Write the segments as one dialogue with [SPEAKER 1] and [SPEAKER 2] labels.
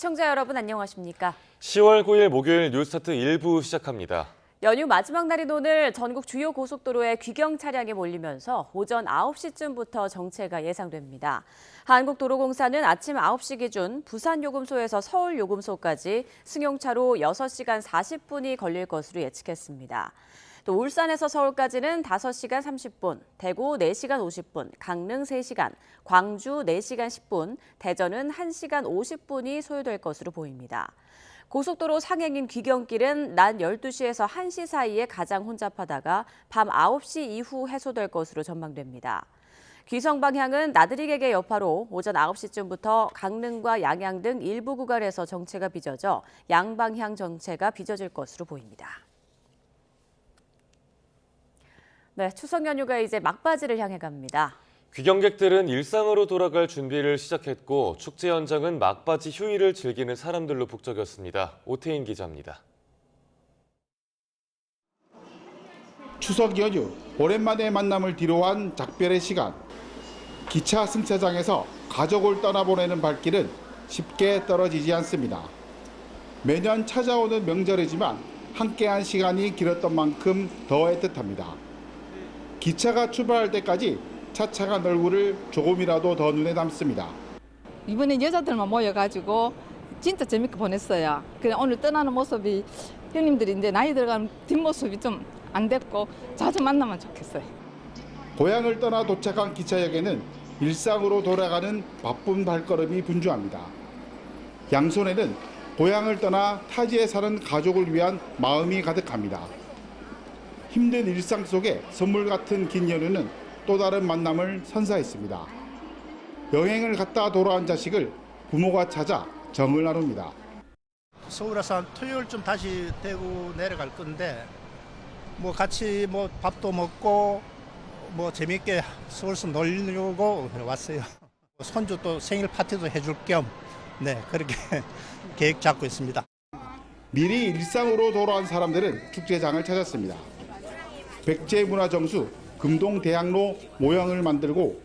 [SPEAKER 1] 시청자 여러분 안녕하십니까?
[SPEAKER 2] 10월 9일 목요일 뉴스타트 1부 시작합니다.
[SPEAKER 1] 연휴 마지막 날인 오늘 전국 주요 고속도로에 귀경 차량이 몰리면서 오전 9시쯤부터 정체가 예상됩니다. 한국도로공사는 아침 9시 기준 부산요금소에서 서울요금소까지 승용차로 6시간 40분이 걸릴 것으로 예측했습니다. 또 울산에서 서울까지는 5시간 30분, 대구 4시간 50분, 강릉 3시간, 광주 4시간 10분, 대전은 1시간 50분이 소요될 것으로 보입니다. 고속도로 상행인 귀경길은 낮 12시에서 1시 사이에 가장 혼잡하다가 밤 9시 이후 해소될 것으로 전망됩니다. 귀성 방향은 나들이객의 여파로 오전 9시쯤부터 강릉과 양양 등 일부 구간에서 정체가 빚어져 양방향 정체가 빚어질 것으로 보입니다. 네, 추석 연휴가 이제 막바지를 향해 갑니다.
[SPEAKER 2] 귀경객들은 일상으로 돌아갈 준비를 시작했고 축제 현장은 막바지 휴일을 즐기는 사람들로 북적였습니다. 오태인 기자입니다.
[SPEAKER 3] 추석 연휴, 오랜만에 만남을 뒤로한 작별의 시간. 기차 승차장에서 가족을 떠나보내는 발길은 쉽게 떨어지지 않습니다. 매년 찾아오는 명절이지만 함께한 시간이 길었던 만큼 더 애틋합니다. 기차가 출발할 때까지 차차간 얼굴을 조금이라도 더 눈에 담습니다.
[SPEAKER 4] 이번엔 여자들만 모여가지고 진짜 재밌게 보냈어요. 그래 오늘 떠나는 모습이 형님들이 이제 나이 들어가는 뒷모습이 좀 안 됐고 자주 만나면 좋겠어요.
[SPEAKER 3] 고향을 떠나 도착한 기차역에는 일상으로 돌아가는 바쁜 발걸음이 분주합니다. 양손에는 고향을 떠나 타지에 사는 가족을 위한 마음이 가득합니다. 힘든 일상 속에 선물 같은 긴 연휴는 또 다른 만남을 선사했습니다. 여행을 갔다 돌아온 자식을 부모가 찾아 정을 나눕니다.
[SPEAKER 5] 서울에서 한 토요일쯤 다시 대구 내려갈 건데 같이 밥도 먹고 재밌게 서울서 놀려고 왔어요. 손주 또 생일 파티도 해줄 겸 그렇게 계획 잡고 있습니다.
[SPEAKER 3] 미리 일상으로 돌아온 사람들은 축제장을 찾았습니다. 백제문화정수 금동대학로 모형을 만들고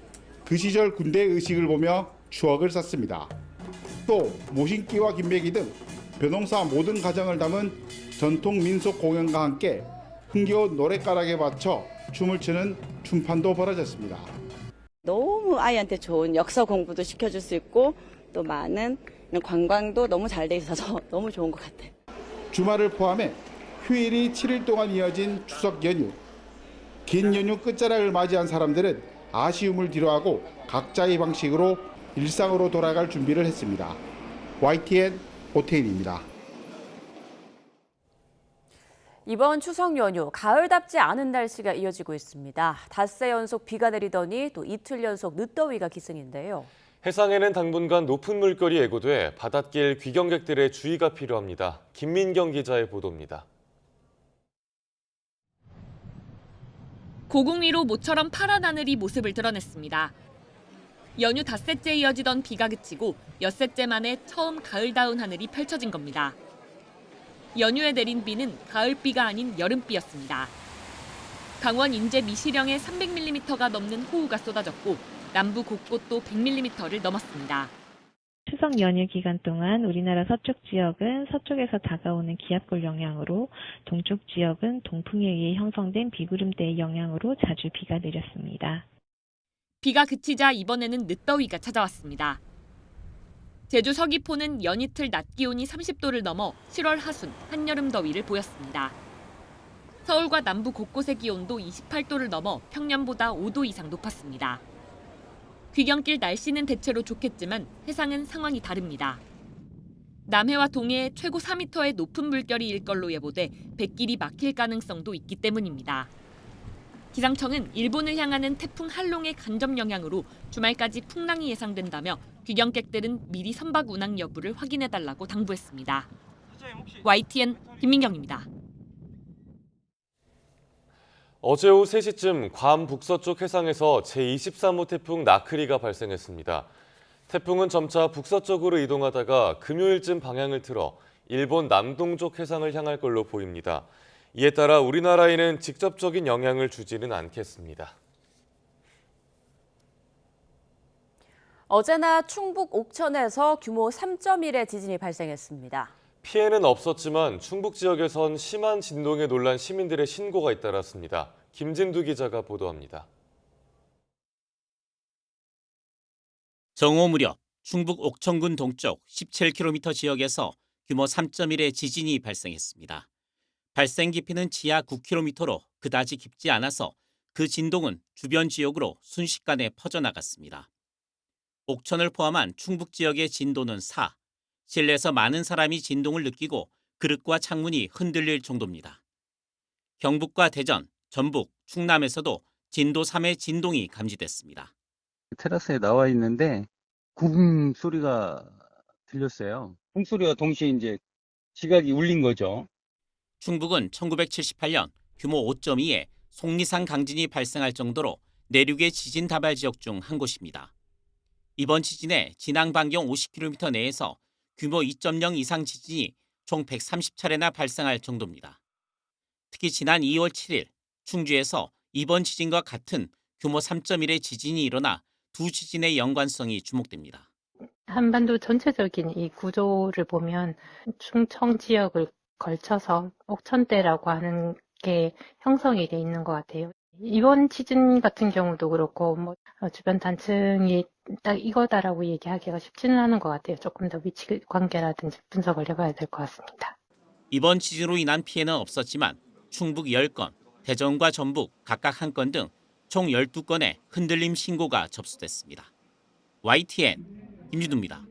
[SPEAKER 3] 그 시절 군대 의식을 보며 추억을 쌓습니다. 또 모신기와 김배기 등 벼농사 모든 가정을 담은 전통 민속 공연과 함께 흥겨운 노랫가락에 맞춰 춤을 추는 춤판도 벌어졌습니다.
[SPEAKER 6] 너무 아이한테 좋은 역사 공부도 시켜줄 수 있고 또 많은 관광도 너무 잘 돼 있어서 너무 좋은 것 같아요.
[SPEAKER 3] 주말을 포함해 휴일이 7일 동안 이어진 추석 연휴. 긴 연휴 끝자락을 맞이한 사람들은 아쉬움을 뒤로하고 각자의 방식으로 일상으로 돌아갈 준비를 했습니다. YTN 오태인입니다.
[SPEAKER 1] 이번 추석 연휴 가을답지 않은 날씨가 이어지고 있습니다. 닷새 연속 비가 내리더니 또 이틀 연속 늦더위가 기승인데요.
[SPEAKER 2] 해상에는 당분간 높은 물결이 예고돼 바닷길 귀경객들의 주의가 필요합니다. 김민경 기자의 보도입니다.
[SPEAKER 7] 고궁 위로 모처럼 파란 하늘이 모습을 드러냈습니다. 연휴 닷새째 이어지던 비가 그치고 엿새째 만에 처음 가을다운 하늘이 펼쳐진 겁니다. 연휴에 내린 비는 가을비가 아닌 여름비였습니다. 강원 인제 미시령에 300mm가 넘는 호우가 쏟아졌고 남부 곳곳도 100mm를 넘었습니다.
[SPEAKER 8] 추석 연휴 기간 동안 우리나라 서쪽 지역은 서쪽에서 다가오는 기압골 영향으로, 동쪽 지역은 동풍에 의해 형성된 비구름대의 영향으로 자주 비가 내렸습니다.
[SPEAKER 7] 비가 그치자 이번에는 늦더위가 찾아왔습니다. 제주 서귀포는 연이틀 낮 기온이 30도를 넘어 7월 하순 한여름 더위를 보였습니다. 서울과 남부 곳곳의 기온도 28도를 넘어 평년보다 5도 이상 높았습니다. 귀경길 날씨는 대체로 좋겠지만 해상은 상황이 다릅니다. 남해와 동해에 최고 4m의 높은 물결이 일 걸로 예보돼 뱃길이 막힐 가능성도 있기 때문입니다. 기상청은 일본을 향하는 태풍 한롱의 간접 영향으로 주말까지 풍랑이 예상된다며 귀경객들은 미리 선박 운항 여부를 확인해달라고 당부했습니다. YTN 김민경입니다.
[SPEAKER 2] 어제 오후 3시쯤 괌 북서쪽 해상에서 제23호 태풍 나크리가 발생했습니다. 태풍은 점차 북서쪽으로 이동하다가 금요일쯤 방향을 틀어 일본 남동쪽 해상을 향할 걸로 보입니다. 이에 따라 우리나라에는 직접적인 영향을 주지는 않겠습니다.
[SPEAKER 1] 어제나 충북 옥천에서 규모 3.1의 지진이 발생했습니다.
[SPEAKER 2] 피해는 없었지만 충북 지역에선 심한 진동에 놀란 시민들의 신고가 잇따랐습니다. 김진두 기자가 보도합니다.
[SPEAKER 9] 정오 무렵 충북 옥천군 동쪽 17km 지역에서 규모 3.1의 지진이 발생했습니다. 발생 깊이는 지하 9km로 그다지 깊지 않아서 그 진동은 주변 지역으로 순식간에 퍼져나갔습니다. 옥천을 포함한 충북 지역의 진도는 4. 실내에서 많은 사람이 진동을 느끼고 그릇과 창문이 흔들릴 정도입니다. 경북과 대전, 전북, 충남에서도 진도 3의 진동이 감지됐습니다.
[SPEAKER 10] 테라스에 나와 있는데 쿵 소리가 들렸어요. 쿵 소리와 동시에 이제 지각이 울린 거죠.
[SPEAKER 9] 충북은 1978년 규모 5.2의 속리산 강진이 발생할 정도로 내륙의 지진 다발 지역 중 한 곳입니다. 이번 지진에 진앙 반경 50km 내에서 규모 2.0 이상 지진이 총 130차례나 발생할 정도입니다. 특히 지난 2월 7일 충주에서 이번 지진과 같은 규모 3.1의 지진이 일어나 두 지진의 연관성이 주목됩니다.
[SPEAKER 11] 한반도 전체적인 이 구조를 보면 충청 지역을 걸쳐서 옥천대라고 하는 게 형성이 돼 있는 것 같아요. 이번 지진 같은 경우도 그렇고 주변 단층이 딱 이거다라고 얘기하기가 쉽지는 않은 것 같아요. 조금 더 위치 관계라든지 분석을 해봐야 될 것 같습니다.
[SPEAKER 9] 이번 지진으로 인한 피해는 없었지만 충북 10건, 대전과 전북 각각 1건 등 총 12건의 흔들림 신고가 접수됐습니다. YTN 김준우입니다.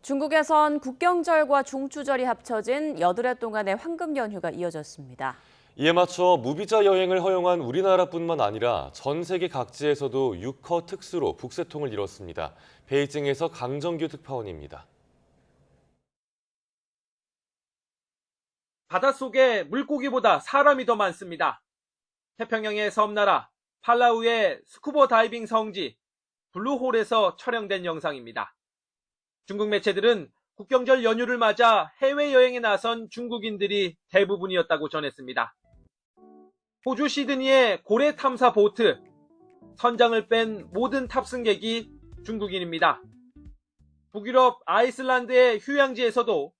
[SPEAKER 1] 중국에선 국경절과 중추절이 합쳐진 8해 동안의 황금 연휴가 이어졌습니다.
[SPEAKER 2] 이에 맞춰 무비자 여행을 허용한 우리나라뿐만 아니라 전 세계 각지에서도 6허 특수로 북새통을 이뤘습니다. 베이징에서 강정규 특파원입니다.
[SPEAKER 12] 바닷속에 물고기보다 사람이 더 많습니다. 태평양의 섬나라 팔라우의 스쿠버 다이빙 성지 블루홀에서 촬영된 영상입니다. 중국 매체들은 국경절 연휴를 맞아 해외여행에 나선 중국인들이 대부분이었다고 전했습니다. 호주 시드니의 고래 탐사 보트, 선장을 뺀 모든 탑승객이 중국인입니다. 북유럽 아이슬란드의 휴양지에서도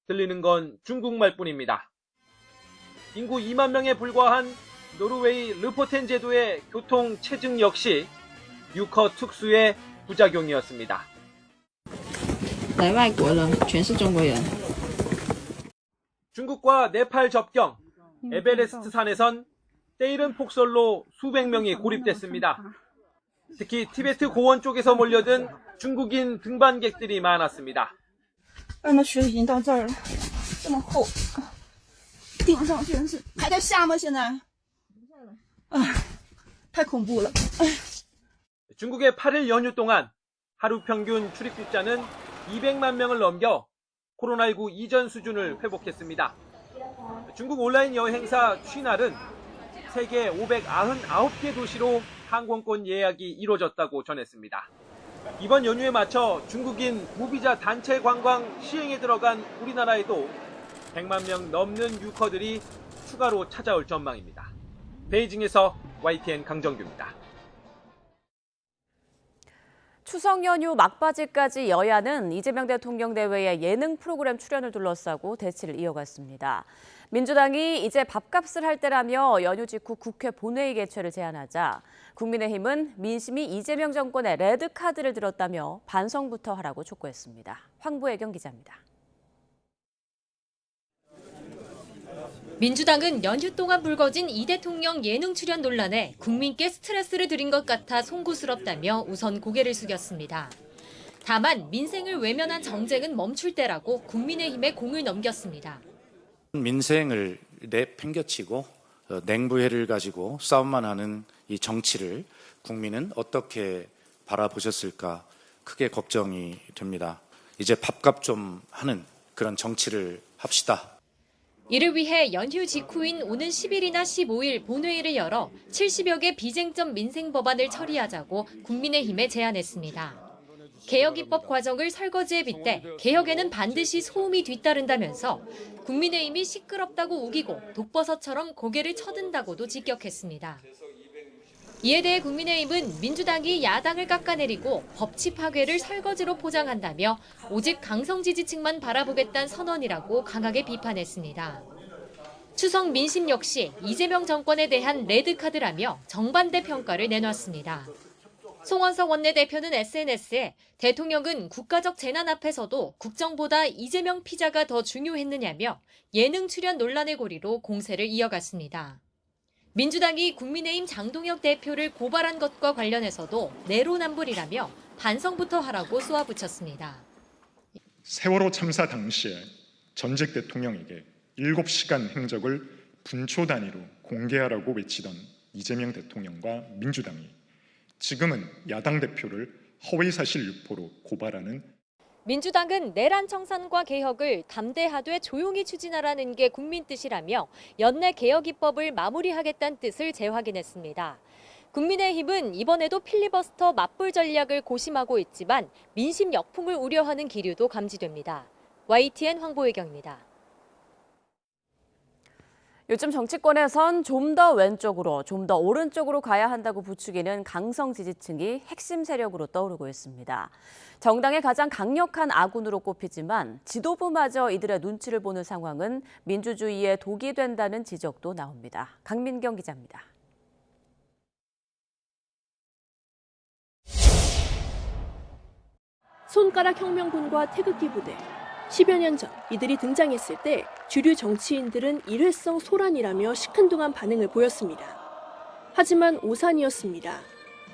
[SPEAKER 12] 들리는 건 중국말뿐입니다. 인구 2만 명에 불과한 노르웨이 르포텐 제도의 교통 체증 역시 6허 특수의 부작용이었습니다. 중국과 네팔 접경 에베레스트 산에선 때이른 폭설로 수백 명이 고립됐습니다. 특히 티베트 고원 쪽에서 몰려든 중국인 등반객들이 많았습니다.
[SPEAKER 13] 雪已经到这儿了，这么厚，顶上居然是还在下吗？现在，太恐怖了。
[SPEAKER 12] 중국의 8일 연휴 동안 하루 평균 출입국자는 200만 명을 넘겨 코로나19 이전 수준을 회복했습니다. 중국 온라인 여행사 취날은 세계 599개 도시로 항공권 예약이 이루어졌다고 전했습니다. 이번 연휴에 맞춰 중국인 무비자 단체 관광 시행에 들어간 우리나라에도 100만 명 넘는 유커들이 추가로 찾아올 전망입니다. 베이징에서 YTN 강정규입니다.
[SPEAKER 1] 추석 연휴 막바지까지 여야는 이재명 대통령 대회의 예능 프로그램 출연을 둘러싸고 대치를 이어갔습니다. 민주당이 이제 밥값을 할 때라며 연휴 직후 국회 본회의 개최를 제안하자 국민의힘은 민심이 이재명 정권의 레드카드를 들었다며 반성부터 하라고 촉구했습니다. 황보혜경 기자입니다.
[SPEAKER 14] 민주당은 연휴 동안 불거진 이 대통령 예능 출연 논란에 국민께 스트레스를 드린 것 같아 송구스럽다며 우선 고개를 숙였습니다. 다만 민생을 외면한 정쟁은 멈출 때라고 국민의힘에 공을 넘겼습니다.
[SPEAKER 15] 민생을 내팽겨치고 냉부해를 가지고 싸움만 하는 이 정치를 국민은 어떻게 바라보셨을까 크게 걱정이 됩니다. 이제 밥값 좀 하는 그런 정치를 합시다.
[SPEAKER 14] 이를 위해 연휴 직후인 오는 10일이나 15일 본회의를 열어 70여 개 비쟁점 민생 법안을 처리하자고 국민의힘에 제안했습니다. 개혁 입법 과정을 설거지에 빗대 개혁에는 반드시 소음이 뒤따른다면서 국민의힘이 시끄럽다고 우기고 독버섯처럼 고개를 쳐든다고도 직격했습니다. 이에 대해 국민의힘은 민주당이 야당을 깎아내리고 법치 파괴를 설거지로 포장한다며 오직 강성 지지층만 바라보겠다는 선언이라고 강하게 비판했습니다. 추석 민심 역시 이재명 정권에 대한 레드카드라며 정반대 평가를 내놨습니다. 송원석 원내대표는 SNS에 대통령은 국가적 재난 앞에서도 국정보다 이재명 피자가 더 중요했느냐며 예능 출연 논란의 고리로 공세를 이어갔습니다. 민주당이 국민의힘 장동혁 대표를 고발한 것과 관련해서도 내로남불이라며 반성부터 하라고 쏘아붙였습니다.
[SPEAKER 16] 세월호 참사 당시에 전직 대통령에게 7시간 행적을 분초 단위로 공개하라고 외치던 이재명 대통령과 민주당이 지금은 야당 대표를 허위사실 유포로 고발하는
[SPEAKER 14] 민주당은 내란 청산과 개혁을 담대하되 조용히 추진하라는 게 국민 뜻이라며 연내 개혁 입법을 마무리하겠다는 뜻을 재확인했습니다. 국민의힘은 이번에도 필리버스터 맞불 전략을 고심하고 있지만 민심 역풍을 우려하는 기류도 감지됩니다. YTN 황보혜경입니다.
[SPEAKER 1] 요즘 정치권에선 좀 더 왼쪽으로, 좀 더 오른쪽으로 가야 한다고 부추기는 강성 지지층이 핵심 세력으로 떠오르고 있습니다. 정당의 가장 강력한 아군으로 꼽히지만 지도부마저 이들의 눈치를 보는 상황은 민주주의의 독이 된다는 지적도 나옵니다. 강민경 기자입니다.
[SPEAKER 17] 손가락 혁명군과 태극기 부대. 10여 년 전 이들이 등장했을 때 주류 정치인들은 일회성 소란이라며 시큰둥한 반응을 보였습니다. 하지만 오산이었습니다.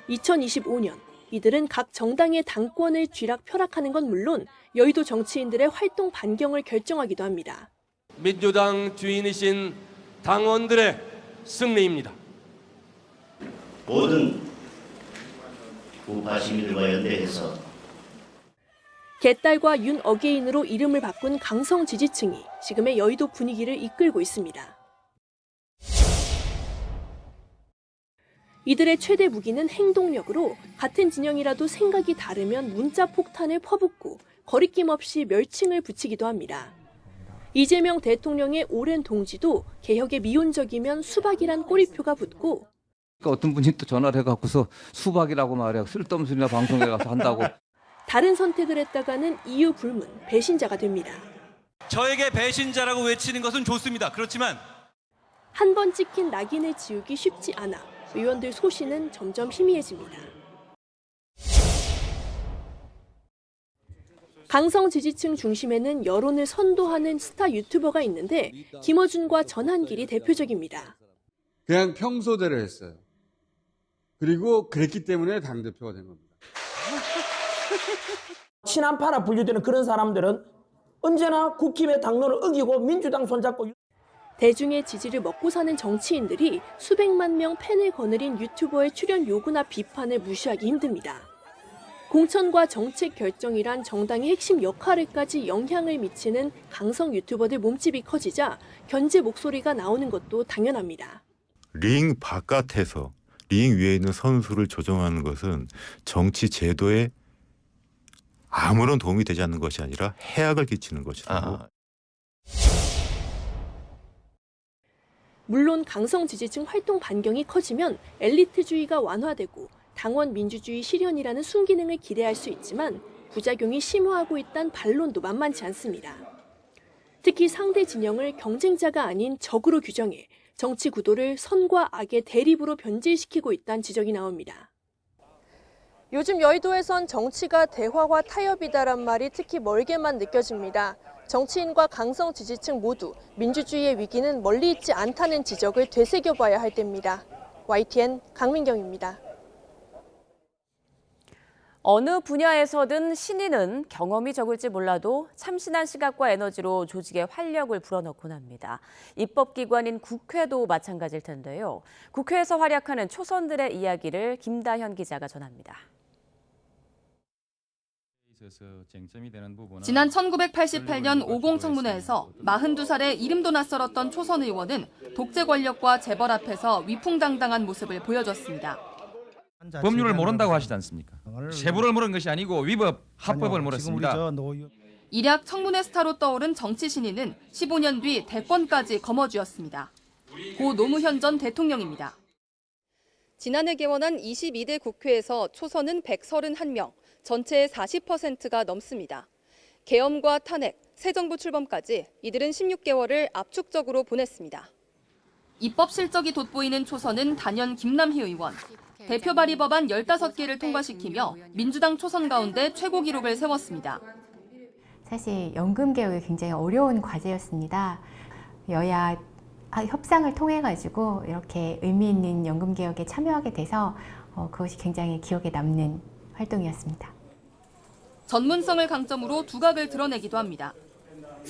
[SPEAKER 17] 2025년 이들은 각 정당의 당권을 쥐락펴락하는 건 물론 여의도 정치인들의 활동 반경을 결정하기도 합니다.
[SPEAKER 18] 민주당 주인이신 당원들의 승리입니다.
[SPEAKER 19] 모든 우파 시민들과 연대해서
[SPEAKER 17] 개딸과 윤 어게인으로 이름을 바꾼 강성 지지층이 지금의 여의도 분위기를 이끌고 있습니다. 이들의 최대 무기는 행동력으로 같은 진영이라도 생각이 다르면 문자 폭탄을 퍼붓고 거리낌 없이 멸칭을 붙이기도 합니다. 이재명 대통령의 오랜 동지도 개혁에 미온적이면 수박이란 꼬리표가 붙고
[SPEAKER 20] 어떤 분이 또 전화를 해갖고서 수박이라고 말해요. 쓸데없는 소리나 방송에 가서 한다고.
[SPEAKER 17] 다른 선택을 했다가는 이유 불문, 배신자가 됩니다.
[SPEAKER 18] 저에게 배신자라고 외치는 것은 좋습니다. 그렇지만
[SPEAKER 17] 한 번 찍힌 낙인을 지우기 쉽지 않아 의원들 소신은 점점 희미해집니다. 강성 지지층 중심에는 여론을 선도하는 스타 유튜버가 있는데 김어준과 전한길이 대표적입니다.
[SPEAKER 21] 그냥 평소대로 했어요. 그리고 그랬기 때문에 당대표가 된 겁니다.
[SPEAKER 22] 친한파라 분류되는 그런 사람들은 언제나 국힘의 당론을 어기고 민주당 손잡고
[SPEAKER 17] 대중의 지지를 먹고 사는 정치인들이 수백만 명 팬을 거느린 유튜버의 출연 요구나 비판을 무시하기 힘듭니다. 공천과 정책 결정이란 정당의 핵심 역할에까지 영향을 미치는 강성 유튜버들 몸집이 커지자 견제 목소리가 나오는 것도 당연합니다.
[SPEAKER 23] 링 바깥에서 링 위에 있는 선수를 조정하는 것은 정치 제도에 아무런 도움이 되지 않는 것이 아니라 해악을 끼치는 것이라고.
[SPEAKER 17] 물론 강성 지지층 활동 반경이 커지면 엘리트주의가 완화되고 당원 민주주의 실현이라는 순기능을 기대할 수 있지만 부작용이 심화하고 있다는 반론도 만만치 않습니다. 특히 상대 진영을 경쟁자가 아닌 적으로 규정해 정치 구도를 선과 악의 대립으로 변질시키고 있다는 지적이 나옵니다. 요즘 여의도에선 정치가 대화와 타협이다란 말이 특히 멀게만 느껴집니다. 정치인과 강성 지지층 모두 민주주의의 위기는 멀리 있지 않다는 지적을 되새겨봐야 할 때입니다. YTN 강민경입니다.
[SPEAKER 1] 어느 분야에서든 신인은 경험이 적을지 몰라도 참신한 시각과 에너지로 조직의 활력을 불어넣곤 합니다. 입법기관인 국회도 마찬가지일 텐데요. 국회에서 활약하는 초선들의 이야기를 김다현 기자가 전합니다.
[SPEAKER 24] 지난 1988년 50 청문회에서 42살의 이름도 낯설었던 초선 의원은 독재 권력과 재벌 앞에서 위풍당당한 모습을 보여줬습니다.
[SPEAKER 25] 법률을 모른다고 하시지 않습니까? 세부를 모른 것이 아니고 위법, 합법을 모르습니다.
[SPEAKER 24] 일약 청문회 스타로 떠오른 정치 신인은 15년 뒤 대권까지 거머쥐었습니다. 고 노무현 전 대통령입니다. 지난해 개원한 22대 국회에서 초선은 131명, 전체의 40%가 넘습니다. 계엄과 탄핵, 새 정부 출범까지 이들은 16개월을 압축적으로 보냈습니다. 입법 실적이 돋보이는 초선은 단연 김남희 의원. 대표 발의 법안 15개를 통과시키며 민주당 초선 가운데 최고 기록을 세웠습니다.
[SPEAKER 3] 사실 연금 개혁이 굉장히 어려운 과제였습니다. 여야 협상을 통해 가지고 이렇게 의미 있는 연금 개혁에 참여하게 돼서 그것이 굉장히 기억에 남는 활동이었습니다.
[SPEAKER 24] 전문성을 강점으로 두각을 드러내기도 합니다.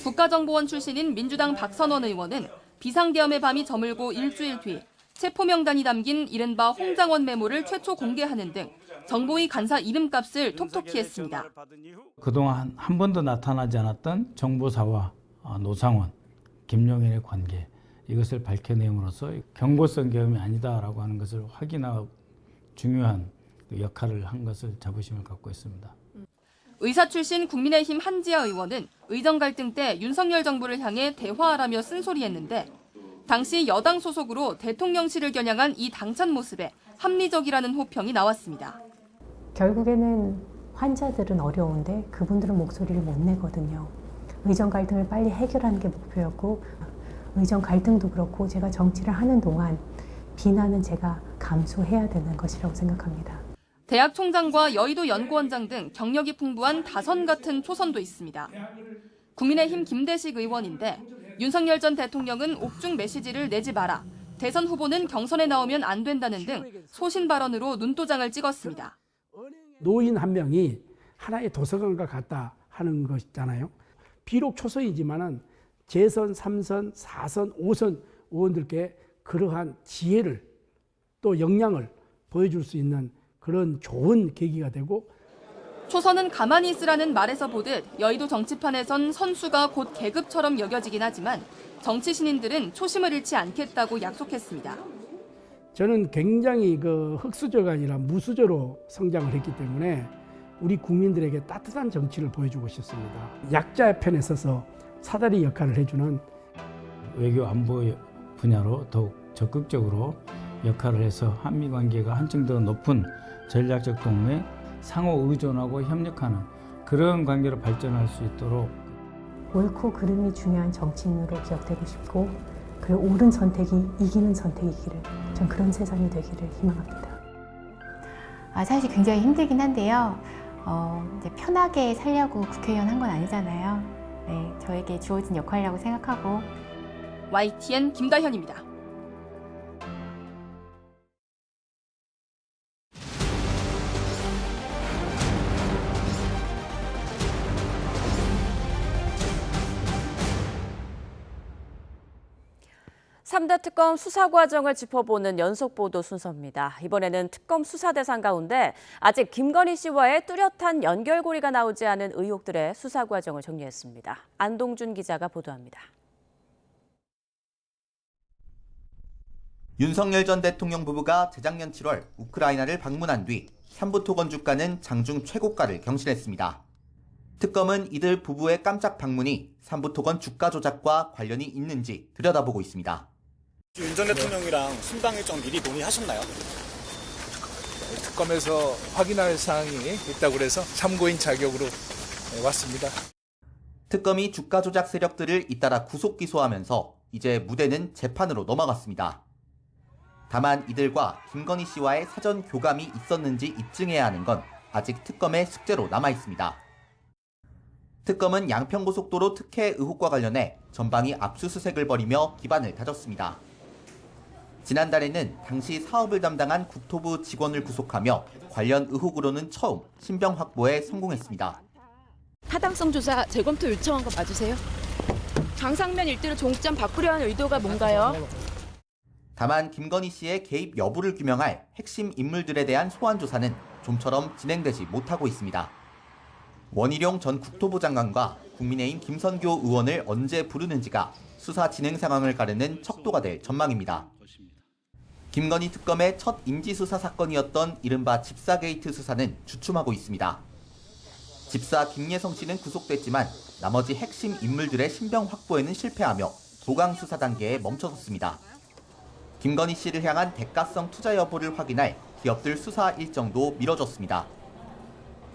[SPEAKER 24] 국가정보원 출신인 민주당 박선원 의원은 비상계엄의 밤이 저물고 일주일 뒤 체포명단이 담긴 이른바 홍장원 메모를 최초 공개하는 등 정보위 간사 이름값을 톡톡히 했습니다.
[SPEAKER 22] 그동안 한 번도 나타나지 않았던 정보사와 노상원, 김용현의 관계, 이것을 밝혀내므로써 경고성 계엄이 아니다라고 하는 것을 확인하고 중요한 역할을 한 것을 자부심을 갖고 있습니다.
[SPEAKER 24] 의사 출신 국민의힘 한지아 의원은 의정 갈등 때 윤석열 정부를 향해 대화하라며 쓴소리했는데 당시 여당 소속으로 대통령실을 겨냥한 이 당찬 모습에 합리적이라는 호평이 나왔습니다.
[SPEAKER 4] 결국에는 환자들은 어려운데 그분들은 목소리를 못 내거든요. 의정 갈등을 빨리 해결하는 게 목표였고 의정 갈등도 그렇고 제가 정치를 하는 동안 비난은 제가 감수해야 되는 것이라고 생각합니다.
[SPEAKER 24] 대학 총장과 여의도 연구원장 등 경력이 풍부한 다선 같은 초선도 있습니다. 국민의힘 김대식 의원인데 윤석열 전 대통령은 옥중 메시지를 내지 마라, 대선 후보는 경선에 나오면 안 된다는 등 소신 발언으로 눈도장을 찍었습니다.
[SPEAKER 22] 노인 한 명이 하나의 도서관과 같다 하는 것이잖아요. 비록 초선이지만은 재선, 3선, 4선, 5선 의원들께 그러한 지혜를 또 역량을 보여줄 수 있는 그런 좋은 계기가 되고
[SPEAKER 24] 초선은 가만히 있으라는 말에서 보듯 여의도 정치판에선 선수가 곧 계급처럼 여겨지긴 하지만 정치 신인들은 초심을 잃지 않겠다고 약속했습니다.
[SPEAKER 22] 저는 굉장히 흑수저가 아니라 무수저로 성장을 했기 때문에 우리 국민들에게 따뜻한 정치를 보여주고 싶습니다. 약자의 편에 서서 사다리 역할을 해주는 외교 안보 분야로 더욱 적극적으로 역할을 해서 한미 관계가 한층 더 높은 전략적 동맹, 상호 의존하고 협력하는 그런 관계로 발전할 수 있도록
[SPEAKER 4] 옳고 그름이 중요한 정치인으로 기억되고 싶고 그리고 옳은 선택이 이기는 선택이기를 전 그런 세상이 되기를 희망합니다.
[SPEAKER 3] 사실 굉장히 힘들긴 한데요. 이제 편하게 살려고 국회의원 한 건 아니잖아요. 네, 저에게 주어진 역할이라고 생각하고
[SPEAKER 24] YTN 김다현입니다.
[SPEAKER 1] (3대) 특검 수사 과정을 짚어보는 연속 보도 순서입니다. 이번에는 특검 수사 대상 가운데 아직 김건희 씨와의 뚜렷한 연결고리가 나오지 않은 의혹들의 수사 과정을 정리했습니다. 안동준 기자가 보도합니다.
[SPEAKER 5] 윤석열 전 대통령 부부가 재작년 7월 우크라이나를 방문한 뒤 삼부토 건축가는 장중 최고가를 경신했습니다. 특검은 이들 부부의 깜짝 방문이 삼부토건 주가 조작과 관련이 있는지 들여다보고 있습니다.
[SPEAKER 6] 윤 전 대통령이랑 순방 일정 미리 논의하셨나요? 특검에서 확인할 사항이 있다고 그래서 참고인 자격으로 왔습니다.
[SPEAKER 5] 특검이 주가 조작 세력들을 잇따라 구속 기소하면서 이제 무대는 재판으로 넘어갔습니다. 다만 이들과 김건희 씨와의 사전 교감이 있었는지 입증해야 하는 건 아직 특검의 숙제로 남아 있습니다. 특검은 양평고속도로 특혜 의혹과 관련해 전방위 압수수색을 벌이며 기반을 다졌습니다. 지난달에는 당시 사업을 담당한 국토부 직원을 구속하며 관련 의혹으로는 처음 신병 확보에 성공했습니다.
[SPEAKER 13] 타당성 조사 재검토 요청한 거 맞으세요? 장상면 일대로 종점 바꾸려 하는 의도가 뭔가요?
[SPEAKER 5] 다만 김건희 씨의 개입 여부를 규명할 핵심 인물들에 대한 소환 조사는 좀처럼 진행되지 못하고 있습니다. 원희룡 전 국토부 장관과 국민의힘 김선교 의원을 언제 부르는지가 수사 진행 상황을 가르는 척도가 될 전망입니다. 김건희 특검의 첫 인지수사 사건이었던 이른바 집사 게이트 수사는 주춤하고 있습니다. 집사 김예성 씨는 구속됐지만 나머지 핵심 인물들의 신병 확보에는 실패하며 도강 수사 단계에 멈춰섰습니다. 김건희 씨를 향한 대가성 투자 여부를 확인할 기업들 수사 일정도 미뤄졌습니다.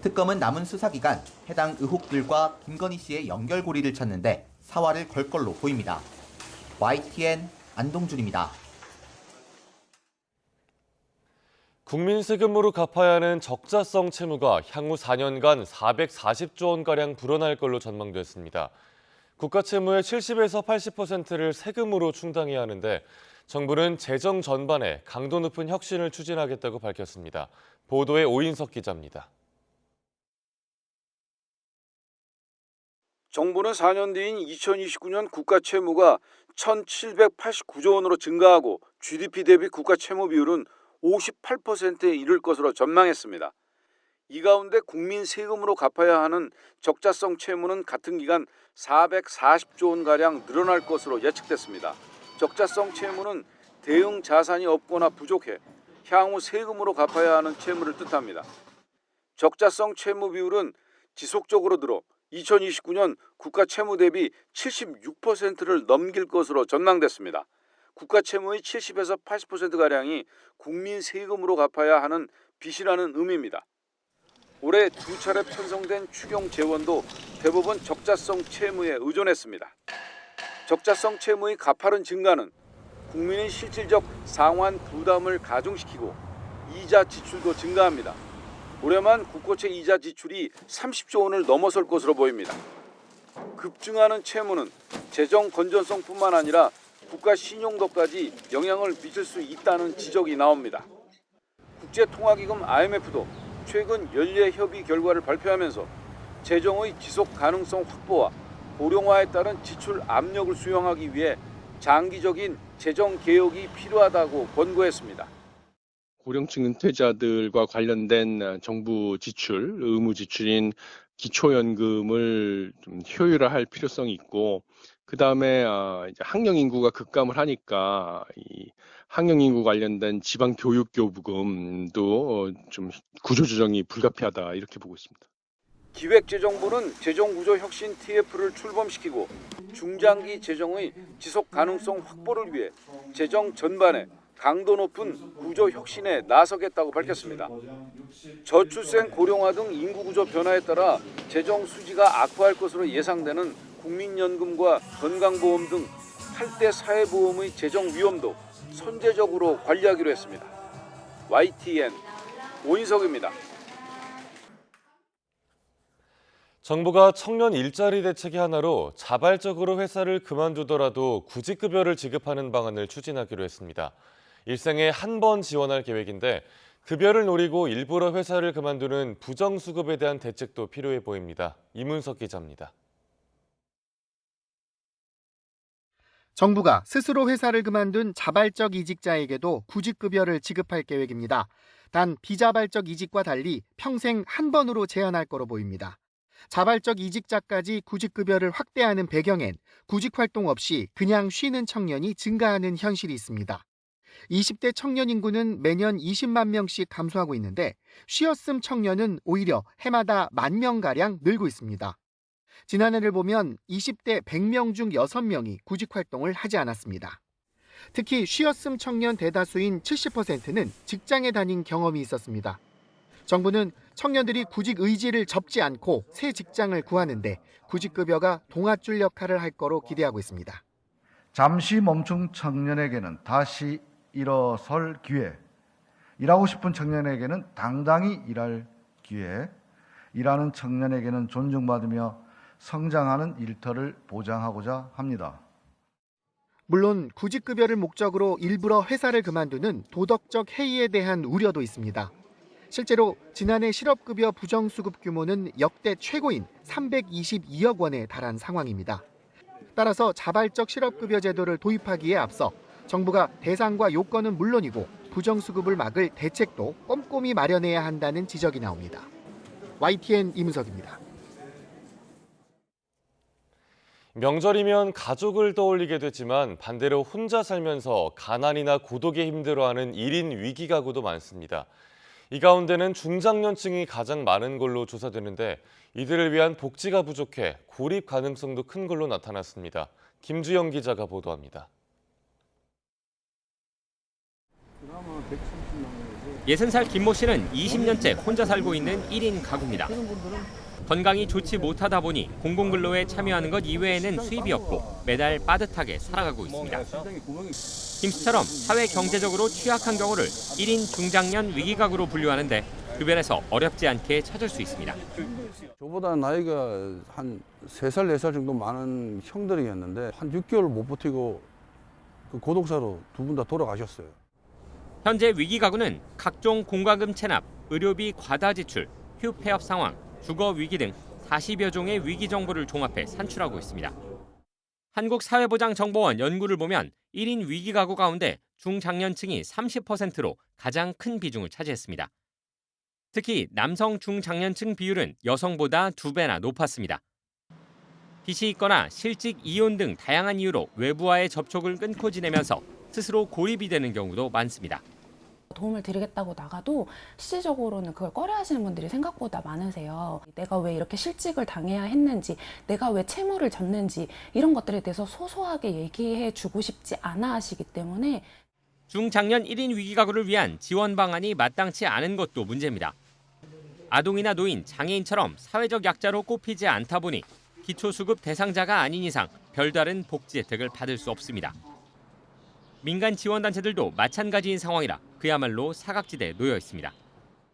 [SPEAKER 5] 특검은 남은 수사 기간 해당 의혹들과 김건희 씨의 연결고리를 찾는데 사활을 걸 걸로 보입니다. YTN 안동준입니다.
[SPEAKER 2] 국민 세금으로 갚아야 하는 적자성 채무가 향후 4년간 440조 원가량 불어날 걸로 전망됐습니다. 국가 채무의 70에서 80%를 세금으로 충당해야 하는데 정부는 재정 전반에 강도 높은 혁신을 추진하겠다고 밝혔습니다. 보도에 오인석 기자입니다.
[SPEAKER 7] 정부는 4년 뒤인 2029년 국가 채무가 1,789조 원으로 증가하고 GDP 대비 국가 채무 비율은 58%에 이를 것으로 전망했습니다. 이 가운데 국민 세금으로 갚아야 하는 적자성 채무는 같은 기간 440조 원가량 늘어날 것으로 예측됐습니다. 적자성 채무는 대응 자산이 없거나 부족해 향후 세금으로 갚아야 하는 채무를 뜻합니다. 적자성 채무 비율은 지속적으로 늘어 2029년 국가 채무 대비 76%를 넘길 것으로 전망됐습니다. 국가 채무의 70에서 80%가량이 국민 세금으로 갚아야 하는 빚이라는 의미입니다. 올해 2차례 편성된 추경 재원도 대부분 적자성 채무에 의존했습니다. 적자성 채무의 가파른 증가는 국민의 실질적 상환 부담을 가중시키고 이자 지출도 증가합니다. 올해만 국고채 이자 지출이 30조 원을 넘어설 것으로 보입니다. 급증하는 채무는 재정 건전성뿐만 아니라 국가 신용도까지 영향을 미칠 수 있다는 지적이 나옵니다. 국제통화기금 IMF도 최근 연례 협의 결과를 발표하면서 재정의 지속 가능성 확보와 고령화에 따른 지출 압력을 수용하기 위해 장기적인 재정 개혁이 필요하다고 권고했습니다.
[SPEAKER 8] 고령층 은퇴자들과 관련된 정부 지출, 의무 지출인 기초연금을 좀 효율화할 필요성이 있고, 그 다음에 이제 학령 인구가 급감을 하니까 이 학령 인구 관련된 지방 교육 교부금도 좀 구조 조정이 불가피하다 이렇게 보고 있습니다.
[SPEAKER 7] 기획재정부는 재정구조 혁신 TF를 출범시키고 중장기 재정의 지속 가능성 확보를 위해 재정 전반에 강도 높은 구조 혁신에 나서겠다고 밝혔습니다. 저출생 고령화 등 인구 구조 변화에 따라 재정 수지가 악화할 것으로 예상되는 국민연금과 건강보험 등 8대 사회보험의 재정 위험도 선제적으로 관리하기로 했습니다. YTN 오인석입니다.
[SPEAKER 2] 정부가 청년 일자리 대책의 하나로 자발적으로 회사를 그만두더라도 구직급여를 지급하는 방안을 추진하기로 했습니다. 일생에 한 번 지원할 계획인데 급여를 노리고 일부러 회사를 그만두는 부정수급에 대한 대책도 필요해 보입니다. 이문석 기자입니다.
[SPEAKER 9] 정부가 스스로 회사를 그만둔 자발적 이직자에게도 구직급여를 지급할 계획입니다. 단 비자발적 이직과 달리 평생 한 번으로 제한할 거로 보입니다. 자발적 이직자까지 구직급여를 확대하는 배경엔 구직활동 없이 그냥 쉬는 청년이 증가하는 현실이 있습니다. 20대 청년 인구는 매년 20만 명씩 감소하고 있는데 쉬었음 청년은 오히려 해마다 10,000명가량 늘고 있습니다. 지난해를 보면 20대 100명 중 6명이 구직활동을 하지 않았습니다. 특히 쉬었음 청년 대다수인 70%는 직장에 다닌 경험이 있었습니다. 정부는 청년들이 구직 의지를 접지 않고 새 직장을 구하는데 구직급여가 동아줄 역할을 할 거로 기대하고 있습니다.
[SPEAKER 10] 잠시 멈춘 청년에게는 다시 일어설 기회, 일하고 싶은 청년에게는 당당히 일할 기회, 일하는 청년에게는 존중받으며 성장하는 일터를 보장하고자 합니다.
[SPEAKER 9] 물론 구직급여를 목적으로 일부러 회사를 그만두는 도덕적 해이에 대한 우려도 있습니다. 실제로 지난해 실업급여 부정수급 규모는 역대 최고인 322억 원에 달한 상황입니다. 따라서 자발적 실업급여 제도를 도입하기에 앞서 정부가 대상과 요건은 물론이고 부정수급을 막을 대책도 꼼꼼히 마련해야 한다는 지적이 나옵니다. YTN 이문석입니다.
[SPEAKER 2] 명절이면 가족을 떠올리게 되지만 반대로 혼자 살면서 가난이나 고독에 힘들어하는 1인 위기 가구도 많습니다. 이 가운데는 중장년층이 가장 많은 걸로 조사되는데 이들을 위한 복지가 부족해 고립 가능성도 큰 걸로 나타났습니다. 김주영 기자가 보도합니다.
[SPEAKER 11] 60살 김모 씨는 20년째 혼자 살고 있는 1인 가구입니다. 건강이 좋지 못하다 보니 공공근로에 참여하는 것 이외에는 수입이 없고 매달 빠듯하게 살아가고 있습니다. 김 씨처럼 사회 경제적으로 취약한 경우를 1인 중장년 위기가구로 분류하는데 주변에서 어렵지 않게 찾을 수 있습니다.
[SPEAKER 12] 저보다 나이가 한 3살, 4살 정도 많은 형들이었는데 한 6개월 못 버티고 그 고독사로 두 분 다 돌아가셨어요.
[SPEAKER 11] 현재 위기가구는 각종 공과금 체납, 의료비 과다 지출, 휴폐업 상황, 주거 위기 등 40여 종의 위기 정보를 종합해 산출하고 있습니다. 한국사회보장정보원 연구를 보면 1인 위기가구 가운데 중장년층이 30%로 가장 큰 비중을 차지했습니다. 특히 남성 중장년층 비율은 여성보다 2배나 높았습니다. 빚이 있거나 실직, 이혼 등 다양한 이유로 외부와의 접촉을 끊고 지내면서 스스로 고립이 되는 경우도 많습니다.
[SPEAKER 14] 도움을 드리겠다고 나가도 실질적으로는 그걸 꺼려하시는 분들이 생각보다 많으세요. 내가 왜 이렇게 실직을 당해야 했는지, 내가 왜 채무를 졌는지 이런 것들에 대해서 소소하게 얘기해 주고 싶지 않아 하시기 때문에
[SPEAKER 11] 중장년 1인 위기가구를 위한 지원 방안이 마땅치 않은 것도 문제입니다. 아동이나 노인, 장애인처럼 사회적 약자로 꼽히지 않다 보니 기초수급 대상자가 아닌 이상 별다른 복지 혜택을 받을 수 없습니다. 민간 지원단체들도 마찬가지인 상황이라 그야말로 사각지대에 놓여 있습니다.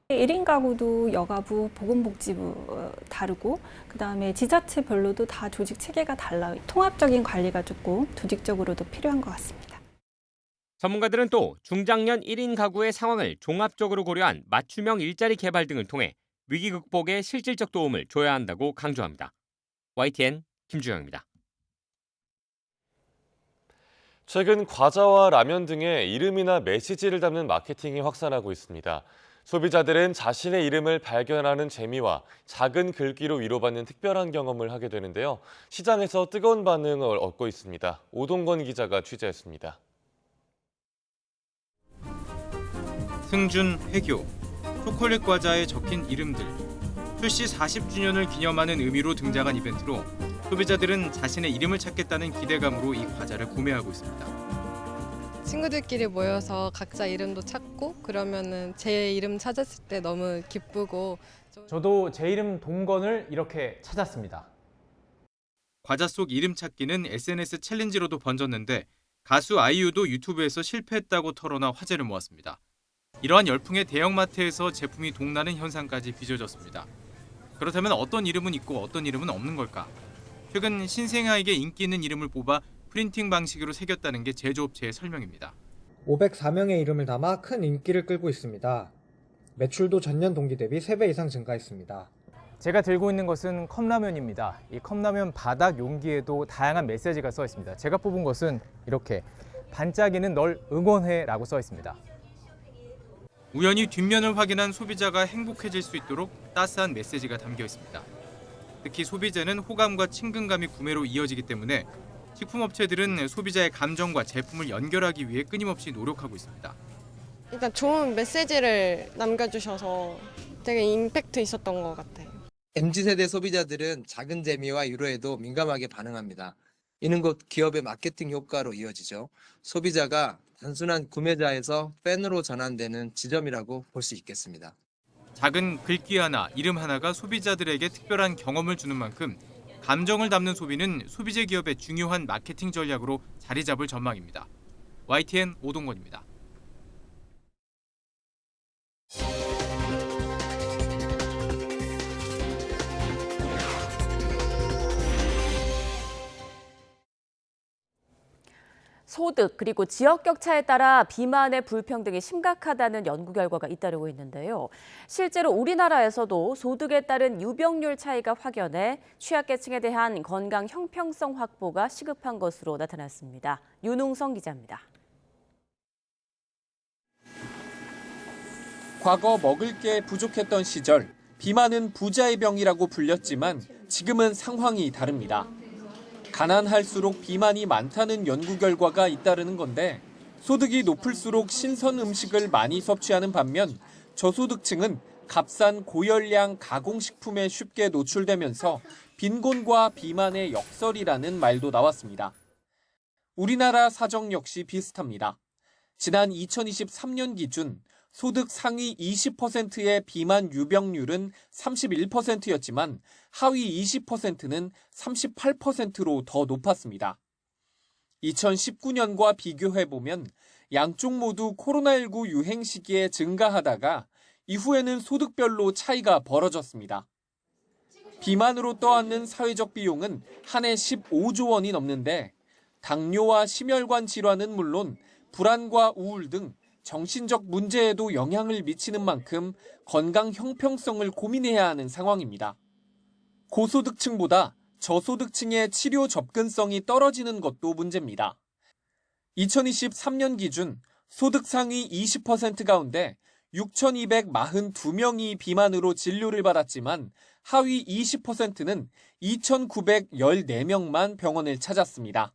[SPEAKER 15] 1인 가구도 여가부, 보건복지부 다르고 그다음에 지자체별로도 다 조직 체계가 달라요. 통합적인 관리가 조금 조직적으로도 필요한 것 같습니다.
[SPEAKER 11] 전문가들은 또 중장년 1인 가구의 상황을 종합적으로 고려한 맞춤형 일자리 개발 등을 통해 위기 극복에 실질적 도움을 줘야 한다고 강조합니다. YTN 김주영입니다.
[SPEAKER 2] 최근 과자와 라면 등의 이름이나 메시지를 담는 마케팅이 확산하고 있습니다. 소비자들은 자신의 이름을 발견하는 재미와 작은 글귀로 위로받는 특별한 경험을 하게 되는데요. 시장에서 뜨거운 반응을 얻고 있습니다. 오동건 기자가 취재했습니다.
[SPEAKER 16] 승준, 해교, 초콜릿 과자에 적힌 이름들. 출시 40주년을 기념하는 의미로 등장한 이벤트로 소비자들은 자신의 이름을 찾겠다는 기대감으로 이 과자를 구매하고 있습니다.
[SPEAKER 26] 친구들끼리 모여서 각자 이름도 찾고 그러면은 제 이름 찾았을 때 너무 기쁘고
[SPEAKER 27] 저도 제 이름 동건을 이렇게 찾았습니다.
[SPEAKER 16] 과자 속 이름 찾기는 SNS 챌린지로도 번졌는데 가수 아이유도 유튜브에서 실패했다고 털어놔 화제를 모았습니다. 이러한 열풍에 대형마트에서 제품이 동나는 현상까지 빚어졌습니다. 그렇다면 어떤 이름은 있고 어떤 이름은 없는 걸까? 최근 신생아에게 인기 있는 이름을 뽑아 프린팅 방식으로 새겼다는 게 제조업체의 설명입니다.
[SPEAKER 28] 504명의 이름을 담아 큰 인기를 끌고 있습니다. 매출도 전년 동기 대비 3배 이상 증가했습니다.
[SPEAKER 27] 제가 들고 있는 것은 컵라면입니다. 이 컵라면 바닥 용기에도 다양한 메시지가 써 있습니다. 제가 뽑은 것은 이렇게 반짝이는 널 응원해라고 써 있습니다.
[SPEAKER 16] 우연히 뒷면을 확인한 소비자가 행복해질 수 있도록 따스한 메시지가 담겨 있습니다. 특히 소비자는 호감과 친근감이 구매로 이어지기 때문에 식품업체들은 소비자의 감정과 제품을 연결하기 위해 끊임없이 노력하고 있습니다.
[SPEAKER 26] 일단 좋은 메시지를 남겨주셔서 되게 임팩트 있었던 것 같아요.
[SPEAKER 29] MZ세대 소비자들은 작은 재미와 유료에도 민감하게 반응합니다. 이는 곧 기업의 마케팅 효과로 이어지죠. 소비자가 단순한 구매자에서 팬으로 전환되는 지점이라고 볼 수 있겠습니다.
[SPEAKER 16] 작은 글귀 하나, 이름 하나가 소비자들에게 특별한 경험을 주는 만큼 감정을 담는 소비는 소비재 기업의 중요한 마케팅 전략으로 자리 잡을 전망입니다. YTN 오동건입니다.
[SPEAKER 1] 소득 그리고 지역 격차에 따라 비만의 불평등이 심각하다는 연구 결과가 잇따르고 있는데요. 실제로 우리나라에서도 소득에 따른 유병률 차이가 확연해 취약계층에 대한 건강 형평성 확보가 시급한 것으로 나타났습니다. 윤웅성 기자입니다.
[SPEAKER 30] 과거 먹을 게 부족했던 시절 비만은 부자의 병이라고 불렸지만 지금은 상황이 다릅니다. 가난할수록 비만이 많다는 연구 결과가 잇따르는 건데 소득이 높을수록 신선 음식을 많이 섭취하는 반면 저소득층은 값싼 고열량 가공식품에 쉽게 노출되면서 빈곤과 비만의 역설이라는 말도 나왔습니다. 우리나라 사정 역시 비슷합니다. 지난 2023년 기준 소득 상위 20%의 비만 유병률은 31%였지만 하위 20%는 38%로 더 높았습니다. 2019년과 비교해보면 양쪽 모두 코로나19 유행 시기에 증가하다가 이후에는 소득별로 차이가 벌어졌습니다. 비만으로 떠안는 사회적 비용은 한 해 15조 원이 넘는데 당뇨와 심혈관 질환은 물론 불안과 우울 등 정신적 문제에도 영향을 미치는 만큼 건강 형평성을 고민해야 하는 상황입니다. 고소득층보다 저소득층의 치료 접근성이 떨어지는 것도 문제입니다. 2023년 기준 소득 상위 20% 가운데 6,242명이 비만으로 진료를 받았지만 하위 20%는 2,914명만 병원을 찾았습니다.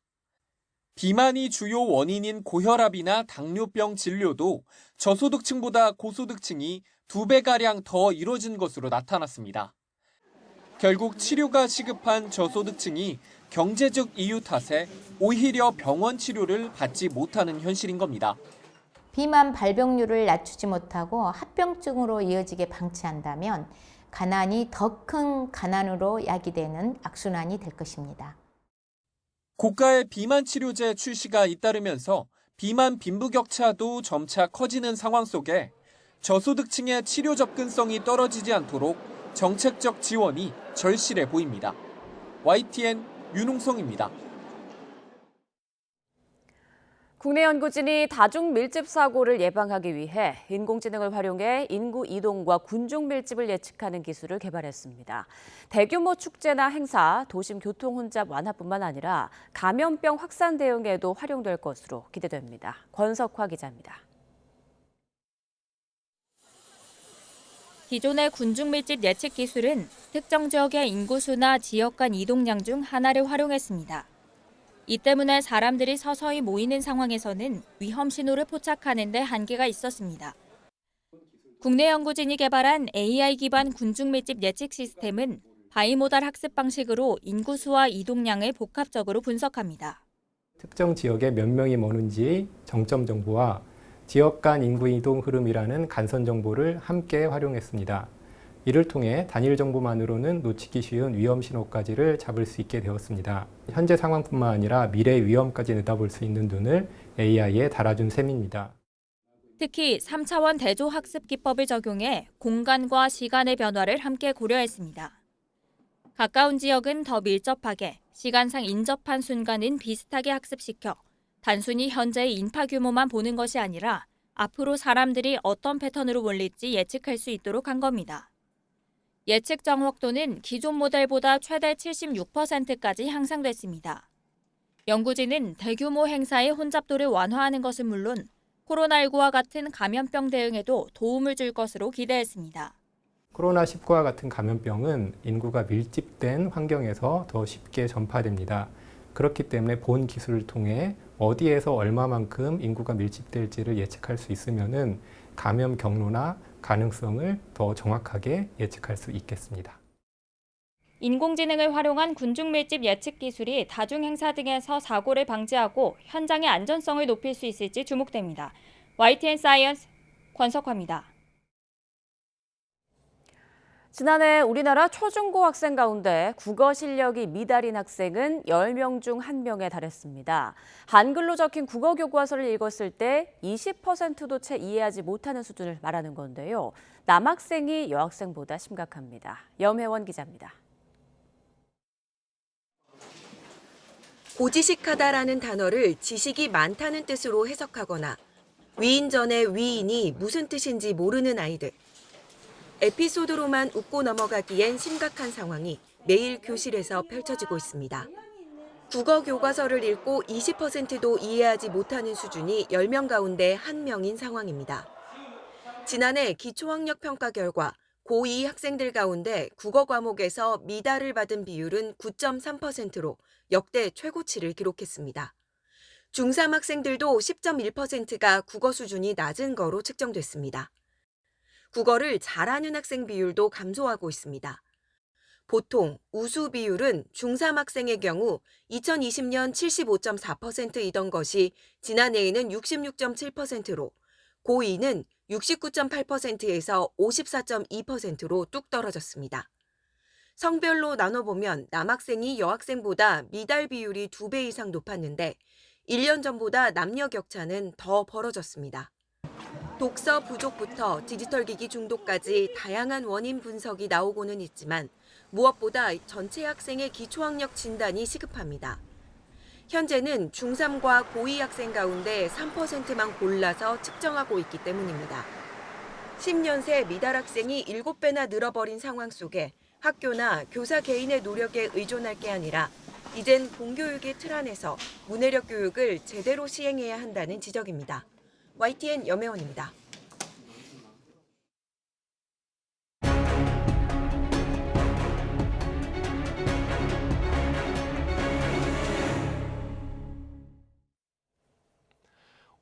[SPEAKER 30] 비만이 주요 원인인 고혈압이나 당뇨병 진료도 저소득층보다 고소득층이 2배가량 더 이뤄진 것으로 나타났습니다. 결국 치료가 시급한 저소득층이 경제적 이유 탓에 오히려 병원 치료를 받지 못하는 현실인 겁니다.
[SPEAKER 3] 비만 발병률을 낮추지 못하고 합병증으로 이어지게 방치한다면 가난이 더 큰 가난으로 야기되는 악순환이 될 것입니다.
[SPEAKER 30] 고가의 비만 치료제 출시가 잇따르면서 비만 빈부격차도 점차 커지는 상황 속에 저소득층의 치료 접근성이 떨어지지 않도록 정책적 지원이 절실해 보입니다. YTN 윤홍성입니다.
[SPEAKER 1] 국내 연구진이 다중 밀집 사고를 예방하기 위해 인공지능을 활용해 인구 이동과 군중 밀집을 예측하는 기술을 개발했습니다. 대규모 축제나 행사, 도심 교통 혼잡 완화뿐만 아니라 감염병 확산 대응에도 활용될 것으로 기대됩니다. 권석화 기자입니다.
[SPEAKER 4] 기존의 군중 밀집 예측 기술은 특정 지역의 인구수나 지역 간 이동량 중 하나를 활용했습니다. 이 때문에 사람들이 서서히 모이는 상황에서는 위험 신호를 포착하는 데 한계가 있었습니다. 국내 연구진이 개발한 AI 기반 군중 밀집 예측 시스템은 바이모달 학습 방식으로 인구수와 이동량을 복합적으로 분석합니다.
[SPEAKER 27] 특정 지역에 몇 명이 머는지 정점 정보와 지역 간 인구 이동 흐름이라는 간선 정보를 함께 활용했습니다. 이를 통해 단일 정보만으로는 놓치기 쉬운 위험 신호까지를 잡을 수 있게 되었습니다. 현재 상황뿐만 아니라 미래 위험까지 내다볼 수 있는 눈을 AI에 달아준 셈입니다.
[SPEAKER 4] 특히 3차원 대조 학습 기법을 적용해 공간과 시간의 변화를 함께 고려했습니다. 가까운 지역은 더 밀접하게, 시간상 인접한 순간은 비슷하게 학습시켜 단순히 현재의 인파 규모만 보는 것이 아니라 앞으로 사람들이 어떤 패턴으로 몰릴지 예측할 수 있도록 한 겁니다. 예측 정확도는 기존 모델보다 최대 76%까지 향상됐습니다. 연구진은 대규모 행사의 혼잡도를 완화하는 것은 물론 코로나19와 같은 감염병 대응에도 도움을 줄 것으로 기대했습니다.
[SPEAKER 27] 코로나19와 같은 감염병은 인구가 밀집된 환경에서 더 쉽게 전파됩니다. 그렇기 때문에 본 기술을 통해 어디에서 얼마만큼 인구가 밀집될지를 예측할 수 있으면은 감염 경로나 가능성을 더 정확하게 예측할 수 있겠습니다.
[SPEAKER 4] 인공지능을 활용한 군중 밀집 예측 기술이 다중행사 등에서 사고를 방지하고 현장의 안전성을 높일 수 있을지 주목됩니다. YTN 사이언스 권석화입니다.
[SPEAKER 1] 지난해 우리나라 초중고 학생 가운데 국어 실력이 미달인 학생은 10명 중 1명에 달했습니다. 한글로 적힌 국어 교과서를 읽었을 때 20%도 채 이해하지 못하는 수준을 말하는 건데요. 남학생이 여학생보다 심각합니다. 염혜원 기자입니다.
[SPEAKER 17] 고지식하다라는 단어를 지식이 많다는 뜻으로 해석하거나 위인 전에 위인이 무슨 뜻인지 모르는 아이들. 에피소드로만 웃고 넘어가기엔 심각한 상황이 매일 교실에서 펼쳐지고 있습니다. 국어 교과서를 읽고 20%도 이해하지 못하는 수준이 10명 가운데 1명인 상황입니다. 지난해 기초학력 평가 결과 고2 학생들 가운데 국어 과목에서 미달을 받은 비율은 9.3%로 역대 최고치를 기록했습니다. 중3 학생들도 10.1%가 국어 수준이 낮은 거로 측정됐습니다. 국어를 잘하는 학생 비율도 감소하고 있습니다. 보통 우수 비율은 중3 학생의 경우 2020년 75.4%이던 것이 지난해에는 66.7%로 고2는 69.8%에서 54.2%로 뚝 떨어졌습니다. 성별로 나눠보면 남학생이 여학생보다 미달 비율이 2배 이상 높았는데 1년 전보다 남녀 격차는 더 벌어졌습니다. 독서 부족부터 디지털 기기 중독까지 다양한 원인 분석이 나오고는 있지만 무엇보다 전체 학생의 기초학력 진단이 시급합니다. 현재는 중3과 고2 학생 가운데 3%만 골라서 측정하고 있기 때문입니다. 10년 새 미달 학생이 7배나 늘어버린 상황 속에 학교나 교사 개인의 노력에 의존할 게 아니라 이젠 공교육의 틀 안에서 문해력 교육을 제대로 시행해야 한다는 지적입니다. YTN 염혜원입니다.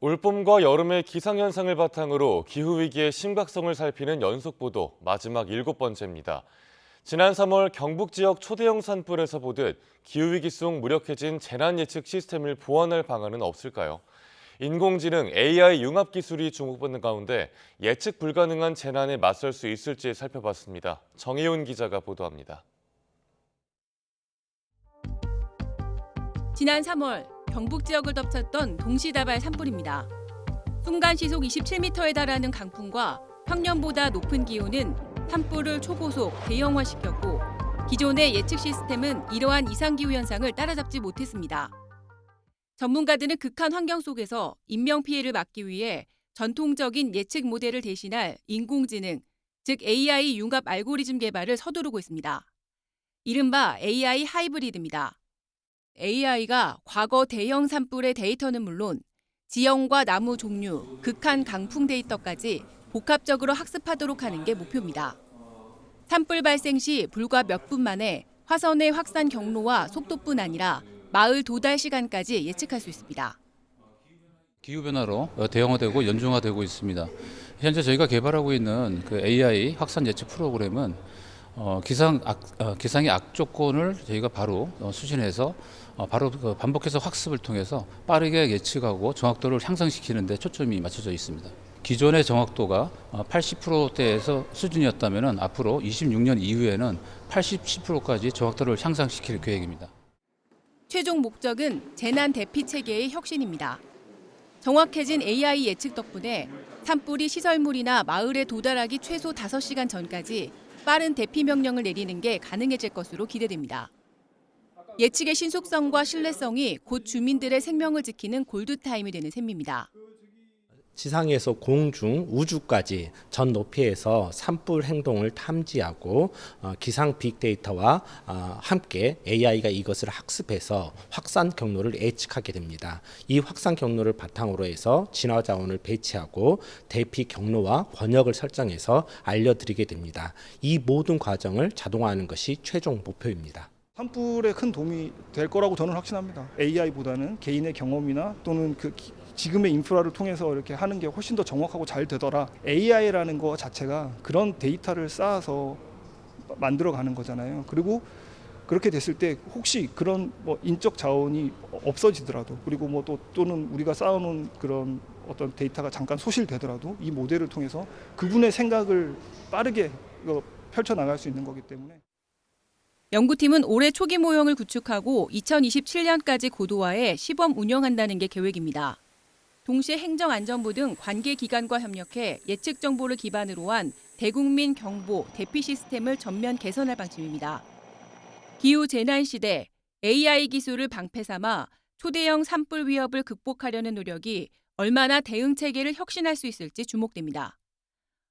[SPEAKER 2] 올봄과 여름의 기상현상을 바탕으로 기후위기의 심각성을 살피는 연속보도 마지막 7번째입니다. 지난 3월 경북 지역 초대형 산불에서 보듯 기후위기 속 무력해진 재난예측 시스템을 보완할 방안은 없을까요? 인공지능 AI 융합 기술이 주목받는 가운데 예측 불가능한 재난에 맞설 수 있을지 살펴봤습니다. 정혜윤 기자가 보도합니다.
[SPEAKER 6] 지난 3월 경북 지역을 덮쳤던 동시다발 산불입니다. 순간 시속 27m에 달하는 강풍과 평년보다 높은 기온은 산불을 초고속 대형화시켰고 기존의 예측 시스템은 이러한 이상기후 현상을 따라잡지 못했습니다. 전문가들은 극한 환경 속에서 인명피해를 막기 위해 전통적인 예측 모델을 대신할 인공지능, 즉 AI 융합 알고리즘 개발을 서두르고 있습니다. 이른바 AI 하이브리드입니다. AI가 과거 대형 산불의 데이터는 물론 지형과 나무 종류, 극한 강풍 데이터까지 복합적으로 학습하도록 하는 게 목표입니다. 산불 발생 시 불과 몇 분 만에 화선의 확산 경로와 속도뿐 아니라 마을 도달 시간까지 예측할 수 있습니다.
[SPEAKER 13] 기후변화로 대형화되고 연중화되고 있습니다. 현재 저희가 개발하고 있는 그 AI 확산 예측 프로그램은 기상의 악조건을 저희가 바로 수신해서 바로 반복해서 학습을 통해서 빠르게 예측하고 정확도를 향상시키는 데 초점이 맞춰져 있습니다. 기존의 정확도가 80%대에서 수준이었다면 앞으로 26년 이후에는 80~10%까지 정확도를 향상시킬 계획입니다.
[SPEAKER 6] 최종 목적은 재난 대피 체계의 혁신입니다. 정확해진 AI 예측 덕분에 산불이 시설물이나 마을에 도달하기 최소 5시간 전까지 빠른 대피 명령을 내리는 게 가능해질 것으로 기대됩니다. 예측의 신속성과 신뢰성이 곧 주민들의 생명을 지키는 골드타임이 되는 셈입니다.
[SPEAKER 18] 지상에서 공중, 우주까지 전 높이에서 산불 행동을 탐지하고 기상 빅데이터와 함께 AI가 이것을 학습해서 확산 경로를 예측하게 됩니다. 이 확산 경로를 바탕으로 해서 진화 자원을 배치하고 대피 경로와 번역을 설정해서 알려드리게 됩니다. 이 모든 과정을 자동화하는 것이 최종 목표입니다.
[SPEAKER 19] 산불에 큰 도움이 될 거라고 저는 확신합니다. AI보다는 개인의 경험이나 또는 지금의 인프라를 통해서 이렇게 하는 게 훨씬 더 정확하고 잘 되더라. AI라는 거 자체가 그런 데이터를 쌓아서 만들어가는 거잖아요. 그리고 그렇게 됐을 때 혹시 그런 인적 자원이 없어지더라도 그리고 또는 우리가 쌓아놓은 그런 어떤 데이터가 잠깐 소실되더라도 이 모델을 통해서 그분의 생각을 빠르게 펼쳐나갈 수 있는 거기 때문에.
[SPEAKER 6] 연구팀은 올해 초기 모형을 구축하고 2027년까지 고도화해 시범 운영한다는 게 계획입니다. 동시에 행정안전부 등 관계기관과 협력해 예측 정보를 기반으로 한 대국민 경보, 대피 시스템을 전면 개선할 방침입니다. 기후 재난 시대 AI 기술을 방패 삼아 초대형 산불 위협을 극복하려는 노력이 얼마나 대응 체계를 혁신할 수 있을지 주목됩니다.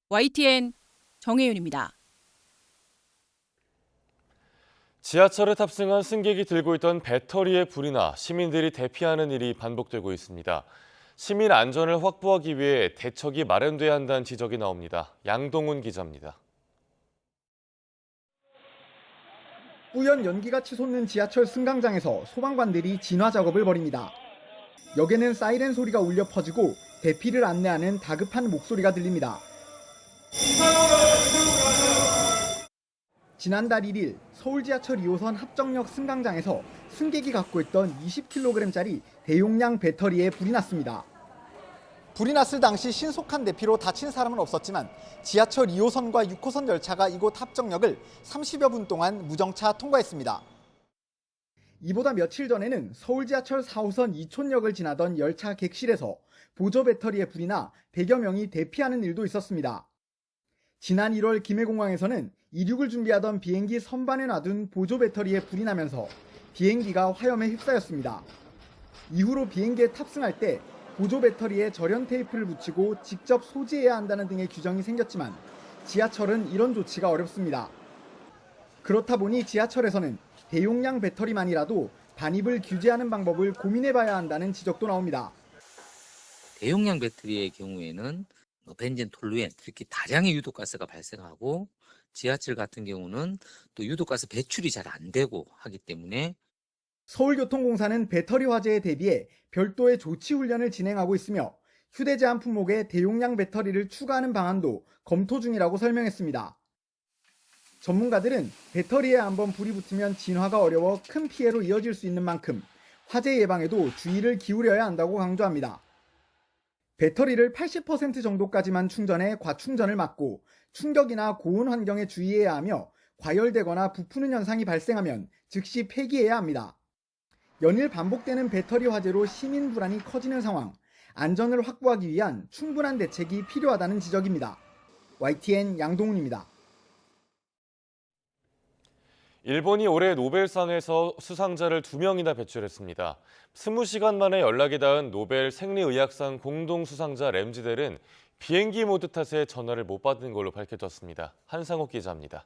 [SPEAKER 6] YTN 정혜윤입니다.
[SPEAKER 2] 지하철에 탑승한 승객이 들고 있던 배터리에 불이 나 시민들이 대피하는 일이 반복되고 있습니다. 시민 안전을 확보하기 위해 대책이 마련돼야 한다는 지적이 나옵니다. 양동훈 기자입니다.
[SPEAKER 20] 뿌연 연기가 치솟는 지하철 승강장에서 소방관들이 진화 작업을 벌입니다. 역에는 사이렌 소리가 울려 퍼지고 대피를 안내하는 다급한 목소리가 들립니다. 지난달 1일 서울 지하철 2호선 합정역 승강장에서 승객이 갖고 있던 20kg짜리 대용량 배터리에 불이 났습니다. 불이 났을 당시 신속한 대피로 다친 사람은 없었지만 지하철 2호선과 6호선 열차가 이곳 합정역을 30여 분 동안 무정차 통과했습니다. 이보다 며칠 전에는 서울 지하철 4호선 이촌역을 지나던 열차 객실에서 보조 배터리에 불이 나 100여 명이 대피하는 일도 있었습니다. 지난 1월 김해공항에서는 이륙을 준비하던 비행기 선반에 놔둔 보조 배터리에 불이 나면서 비행기가 화염에 휩싸였습니다. 이후로 비행기에 탑승할 때 보조 배터리에 절연 테이프를 붙이고 직접 소지해야 한다는 등의 규정이 생겼지만 지하철은 이런 조치가 어렵습니다. 그렇다 보니 지하철에서는 대용량 배터리만이라도 반입을 규제하는 방법을 고민해봐야 한다는 지적도 나옵니다.
[SPEAKER 5] 대용량 배터리의 경우에는 벤젠, 톨루엔 이렇게 다량의 유독가스가 발생하고 지하철 같은 경우는 또 유독가스 배출이 잘 안 되고 하기 때문에
[SPEAKER 20] 서울교통공사는 배터리 화재에 대비해 별도의 조치 훈련을 진행하고 있으며 휴대제한 품목에 대용량 배터리를 추가하는 방안도 검토 중이라고 설명했습니다. 전문가들은 배터리에 한번 불이 붙으면 진화가 어려워 큰 피해로 이어질 수 있는 만큼 화재 예방에도 주의를 기울여야 한다고 강조합니다. 배터리를 80% 정도까지만 충전해 과충전을 막고 충격이나 고온 환경에 주의해야 하며 과열되거나 부푸는 현상이 발생하면 즉시 폐기해야 합니다. 연일 반복되는 배터리 화재로 시민 불안이 커지는 상황, 안전을 확보하기 위한 충분한 대책이 필요하다는 지적입니다. YTN 양동훈입니다.
[SPEAKER 2] 일본이 올해 노벨상에서 수상자를 2명이나 배출했습니다. 20시간 만에 연락이 닿은 노벨 생리의학상 공동 수상자 램지델은 비행기 모드 탓에 전화를 못 받은 걸로 밝혀졌습니다. 한상욱 기자입니다.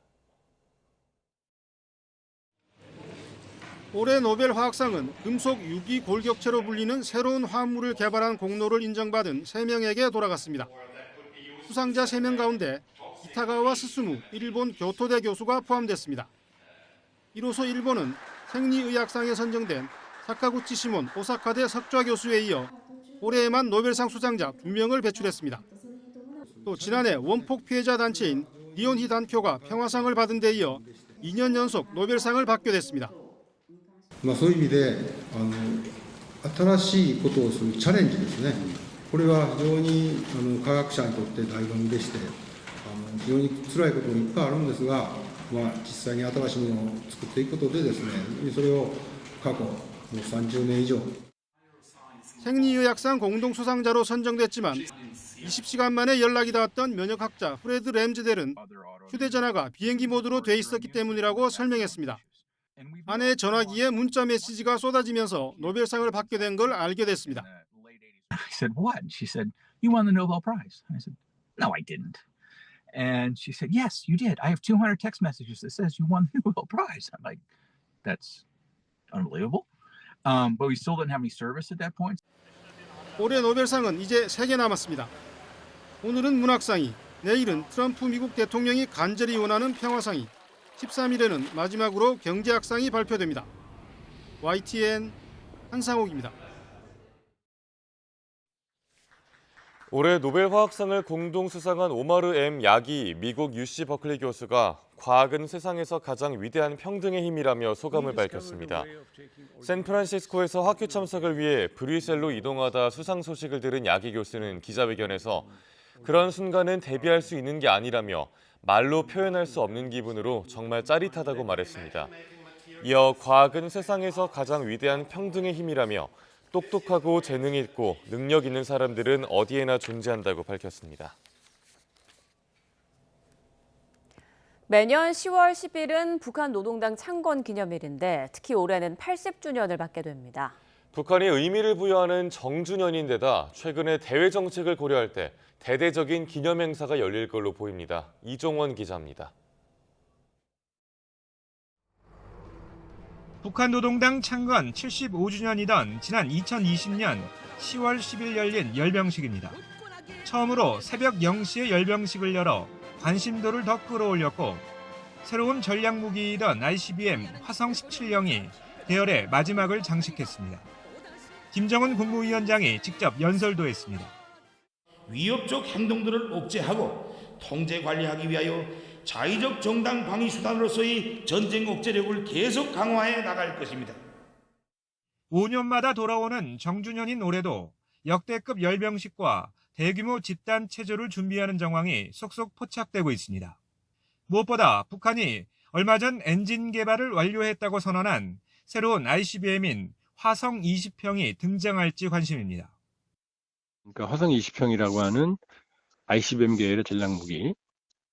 [SPEAKER 7] 올해 노벨 화학상은 금속 유기 골격체로 불리는 새로운 화합물을 개발한 공로를 인정받은 3명에게 돌아갔습니다. 수상자 3명 가운데 이타가와 스스무 일본 교토대 교수가 포함됐습니다. 이로써 일본은 생리의학상에 선정된 사카구치 시몬 오사카대 석좌 교수에 이어 올해에만 노벨상 수상자 2명을 배출했습니다. 또 지난해 원폭 피해자 단체인 니혼히 단표가 평화상을 받은 데 이어 2년 연속 노벨상을 받게 됐습니다.
[SPEAKER 8] そういう意味で新しいことをするチャレンジですね。これは非常に科学者にとって醍醐味でして非常に辛いこともいっぱいあるんですが、実際に新しいものを作っていくことでですね、それを過去もう30年以上
[SPEAKER 7] 생리의학상 공동 수상자로 선정됐지만 20시간 만에 연락이 닿았던 면역학자 프레드 램즈델은 휴대전화가 비행기 모드로 돼 있었기 때문이라고 설명했습니다. 아내의 전화기에 문자 메시지가 쏟아지면서 노벨상을 받게 된 걸 알게 됐습니다.
[SPEAKER 9] I said, what? She said, you won the Nobel Prize. I said, no, I didn't. And she said, yes, you did. I have 200 text messages that says you won the Nobel Prize. I'm like, that's unbelievable. But we still didn't have any service at that point.
[SPEAKER 7] 올해 노벨상은 이제 3개 남았습니다. 오늘은 문학상이, 내일은 트럼프 미국 대통령이 간절히 원하는 평화상이, 13일에는 마지막으로 경제학상이 발표됩니다. YTN 한상욱입니다.
[SPEAKER 2] 올해 노벨 화학상을 공동 수상한 오마르 M. 야기 미국 UC 버클리 교수가 과학은 세상에서 가장 위대한 평등의 힘이라며 소감을 밝혔습니다. 샌프란시스코에서 학교 참석을 위해 브뤼셀로 이동하다 수상 소식을 들은 야기 교수는 기자회견에서 그런 순간은 대비할 수 있는 게 아니라며 말로 표현할 수 없는 기분으로 정말 짜릿하다고 말했습니다. 이어 과학은 세상에서 가장 위대한 평등의 힘이라며 똑똑하고 재능 있고 능력 있는 사람들은 어디에나 존재한다고 밝혔습니다.
[SPEAKER 1] 매년 10월 10일은 북한 노동당 창건 기념일인데 특히 올해는 80주년을 맞게 됩니다.
[SPEAKER 2] 북한이 의미를 부여하는 정주년인데다 최근에 대외 정책을 고려할 때 대대적인 기념 행사가 열릴 걸로 보입니다. 이종원 기자입니다.
[SPEAKER 10] 북한 노동당 창건 75주년이던 지난 2020년 10월 10일 열린 열병식입니다. 처음으로 새벽 0시에 열병식을 열어 관심도를 더 끌어올렸고 새로운 전략무기이던 ICBM 화성 17형이 대열의 마지막을 장식했습니다. 김정은 국무위원장이 직접 연설도 했습니다.
[SPEAKER 21] 위협적 행동들을 억제하고 통제 관리하기 위하여
[SPEAKER 11] 자의적 정당 방위 수단으로서의 전쟁 억제력을 계속 강화해 나갈 것입니다.
[SPEAKER 10] 5년마다 돌아오는 정주년인 올해도 역대급 열병식과 대규모 집단 체조를 준비하는 정황이 속속 포착되고 있습니다. 무엇보다 북한이 얼마 전 엔진 개발을 완료했다고 선언한 새로운 ICBM인 화성 20형이 등장할지 관심입니다.
[SPEAKER 12] 그러니까 화성 20형이라고 하는 ICBM 계열의 전략 무기,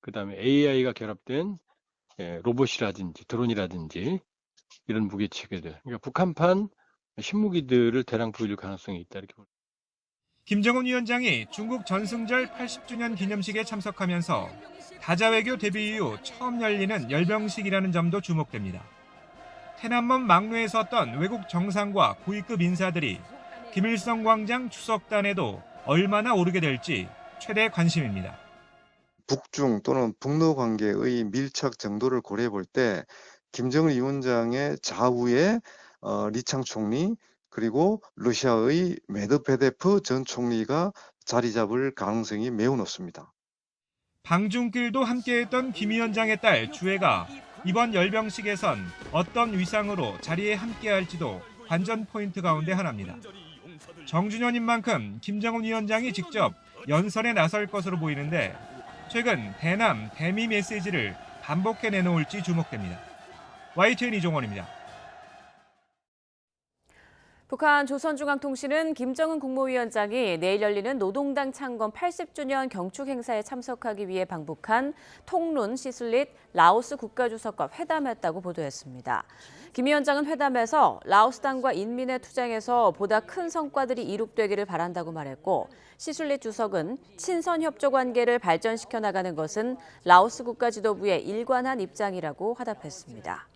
[SPEAKER 12] 그다음에 AI가 결합된 로봇이라든지 드론이라든지 이런 무기 체계들, 그러니까 북한판 신무기들을 대량 보여줄 가능성이 있다 이렇게 봅니다.
[SPEAKER 10] 김정은 위원장이 중국 전승절 80주년 기념식에 참석하면서 다자외교 데뷔 이후 처음 열리는 열병식이라는 점도 주목됩니다. 태남먼 막루에 섰던 외국 정상과 고위급 인사들이 김일성 광장 추석단에도 얼마나 오르게 될지 최대 관심입니다.
[SPEAKER 14] 북중 또는 북러 관계의 밀착 정도를 고려해 볼 때 김정은 위원장의 좌우에 리창 총리 그리고 러시아의 메드베데프 전 총리가 자리 잡을 가능성이 매우 높습니다.
[SPEAKER 10] 방중길도 함께했던 김 위원장의 딸 주애가 이번 열병식에선 어떤 위상으로 자리에 함께할지도 관전 포인트 가운데 하나입니다. 정주년인 만큼 김정은 위원장이 직접 연설에 나설 것으로 보이는데 최근 대남, 대미 메시지를 반복해 내놓을지 주목됩니다. YTN 이종원입니다.
[SPEAKER 1] 북한 조선중앙통신은 김정은 국무위원장이 내일 열리는 노동당 창건 80주년 경축 행사에 참석하기 위해 방북한 통룬, 시슬릿, 라오스 국가주석과 회담했다고 보도했습니다. 김 위원장은 회담에서 라오스 당과 인민의 투쟁에서 보다 큰 성과들이 이룩되기를 바란다고 말했고, 시슬릿 주석은 친선 협조 관계를 발전시켜 나가는 것은 라오스 국가 지도부의 일관한 입장이라고 화답했습니다.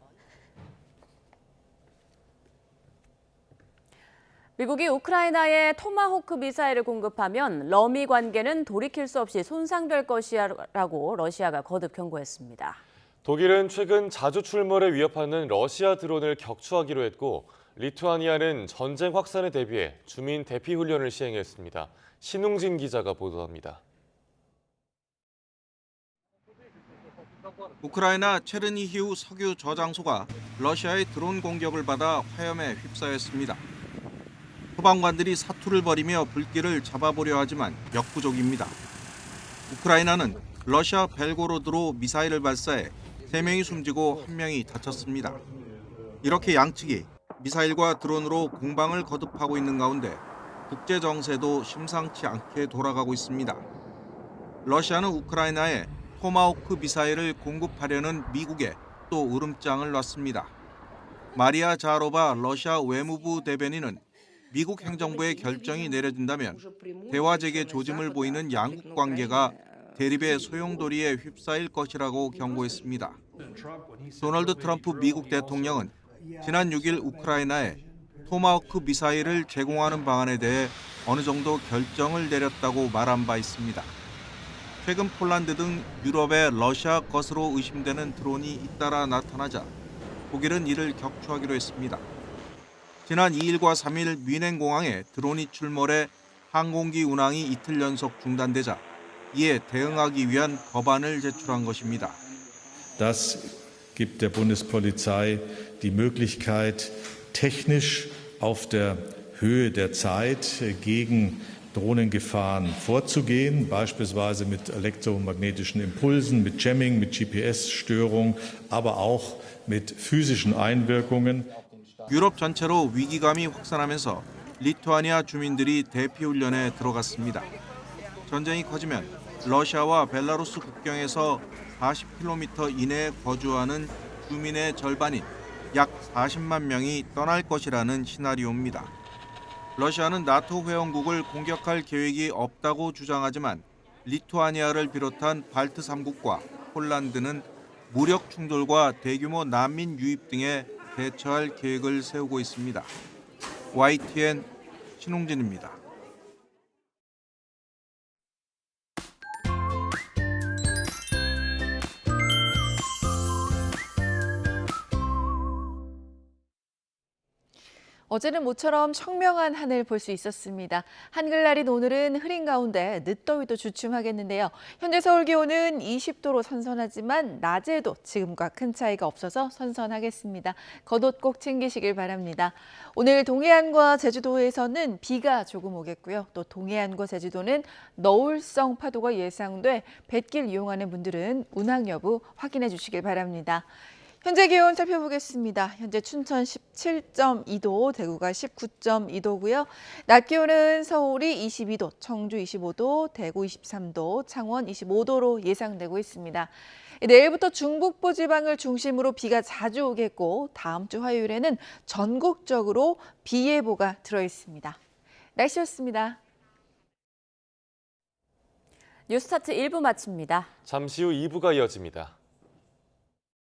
[SPEAKER 1] 미국이 우크라이나에 토마호크 미사일을 공급하면 러미 관계는 돌이킬 수 없이 손상될 것이라고 러시아가 거듭 경고했습니다.
[SPEAKER 2] 독일은 최근 자주 출몰에 위협하는 러시아 드론을 격추하기로 했고, 리투아니아는 전쟁 확산에 대비해 주민 대피 훈련을 시행했습니다. 신웅진 기자가 보도합니다.
[SPEAKER 15] 우크라이나 체르니히우 석유 저장소가 러시아의 드론 공격을 받아 화염에 휩싸였습니다. 소방관들이 사투를 벌이며 불길을 잡아보려 하지만 역부족입니다. 우크라이나는 러시아 벨고로드로 미사일을 발사해 3명이 숨지고 1명이 다쳤습니다. 이렇게 양측이 미사일과 드론으로 공방을 거듭하고 있는 가운데 국제 정세도 심상치 않게 돌아가고 있습니다. 러시아는 우크라이나에 토마호크 미사일을 공급하려는 미국에 또 으름장을 놨습니다. 마리아 자하로바 러시아 외무부 대변인은 미국 행정부의 결정이 내려진다면 대화 재개 조짐을 보이는 양국 관계가 대립의 소용돌이에 휩싸일 것이라고 경고했습니다. 도널드 트럼프 미국 대통령은 지난 6일 우크라이나에 토마호크 미사일을 제공하는 방안에 대해 어느 정도 결정을 내렸다고 말한 바 있습니다. 최근 폴란드 등 유럽에 러시아 것으로 의심되는 드론이 잇따라 나타나자 독일은 이를 격추하기로 했습니다. 지난 2일과 3일 뮌헨 공항에 드론이 출몰해 항공기 운항이 이틀 연속 중단되자 이에 대응하기 위한 법안을 제출한 것입니다.
[SPEAKER 21] Das gibt der Bundespolizei die Möglichkeit, technisch auf der Höhe der Zeit gegen Drohnengefahren vorzugehen, beispielsweise mit elektromagnetischen Impulsen, mit Jamming, mit GPS-Störung, aber auch mit physischen Einwirkungen.
[SPEAKER 15] 유럽 전체로 위기감이 확산하면서 리투아니아 주민들이 대피 훈련에 들어갔습니다. 전쟁이 커지면 러시아와 벨라루스 국경에서 40km 이내에 거주하는 주민의 절반인 약 40만 명이 떠날 것이라는 시나리오입니다. 러시아는 나토 회원국을 공격할 계획이 없다고 주장하지만 리투아니아를 비롯한 발트 3국과 폴란드는 무력 충돌과 대규모 난민 유입 등에 대처할 계획을 세우고 있습니다. YTN 신홍진입니다.
[SPEAKER 3] 어제는 모처럼 청명한 하늘 볼 수 있었습니다. 한글날인 오늘은 흐린 가운데 늦더위도 주춤하겠는데요. 현재 서울 기온은 20도로 선선하지만 낮에도 지금과 큰 차이가 없어서 선선하겠습니다. 겉옷 꼭 챙기시길 바랍니다. 오늘 동해안과 제주도에서는 비가 조금 오겠고요. 또 동해안과 제주도는 너울성 파도가 예상돼 뱃길 이용하는 분들은 운항 여부 확인해 주시길 바랍니다. 현재 기온 살펴보겠습니다. 현재 춘천 17.2도, 대구가 19.2도고요. 낮 기온은 서울이 22도, 청주 25도, 대구 23도, 창원 25도로 예상되고 있습니다. 내일부터 중북부 지방을 중심으로 비가 자주 오겠고 다음 주 화요일에는 전국적으로 비 예보가 들어있습니다. 날씨였습니다.
[SPEAKER 1] 뉴스타트 1부 마칩니다.
[SPEAKER 2] 잠시 후 2부가 이어집니다.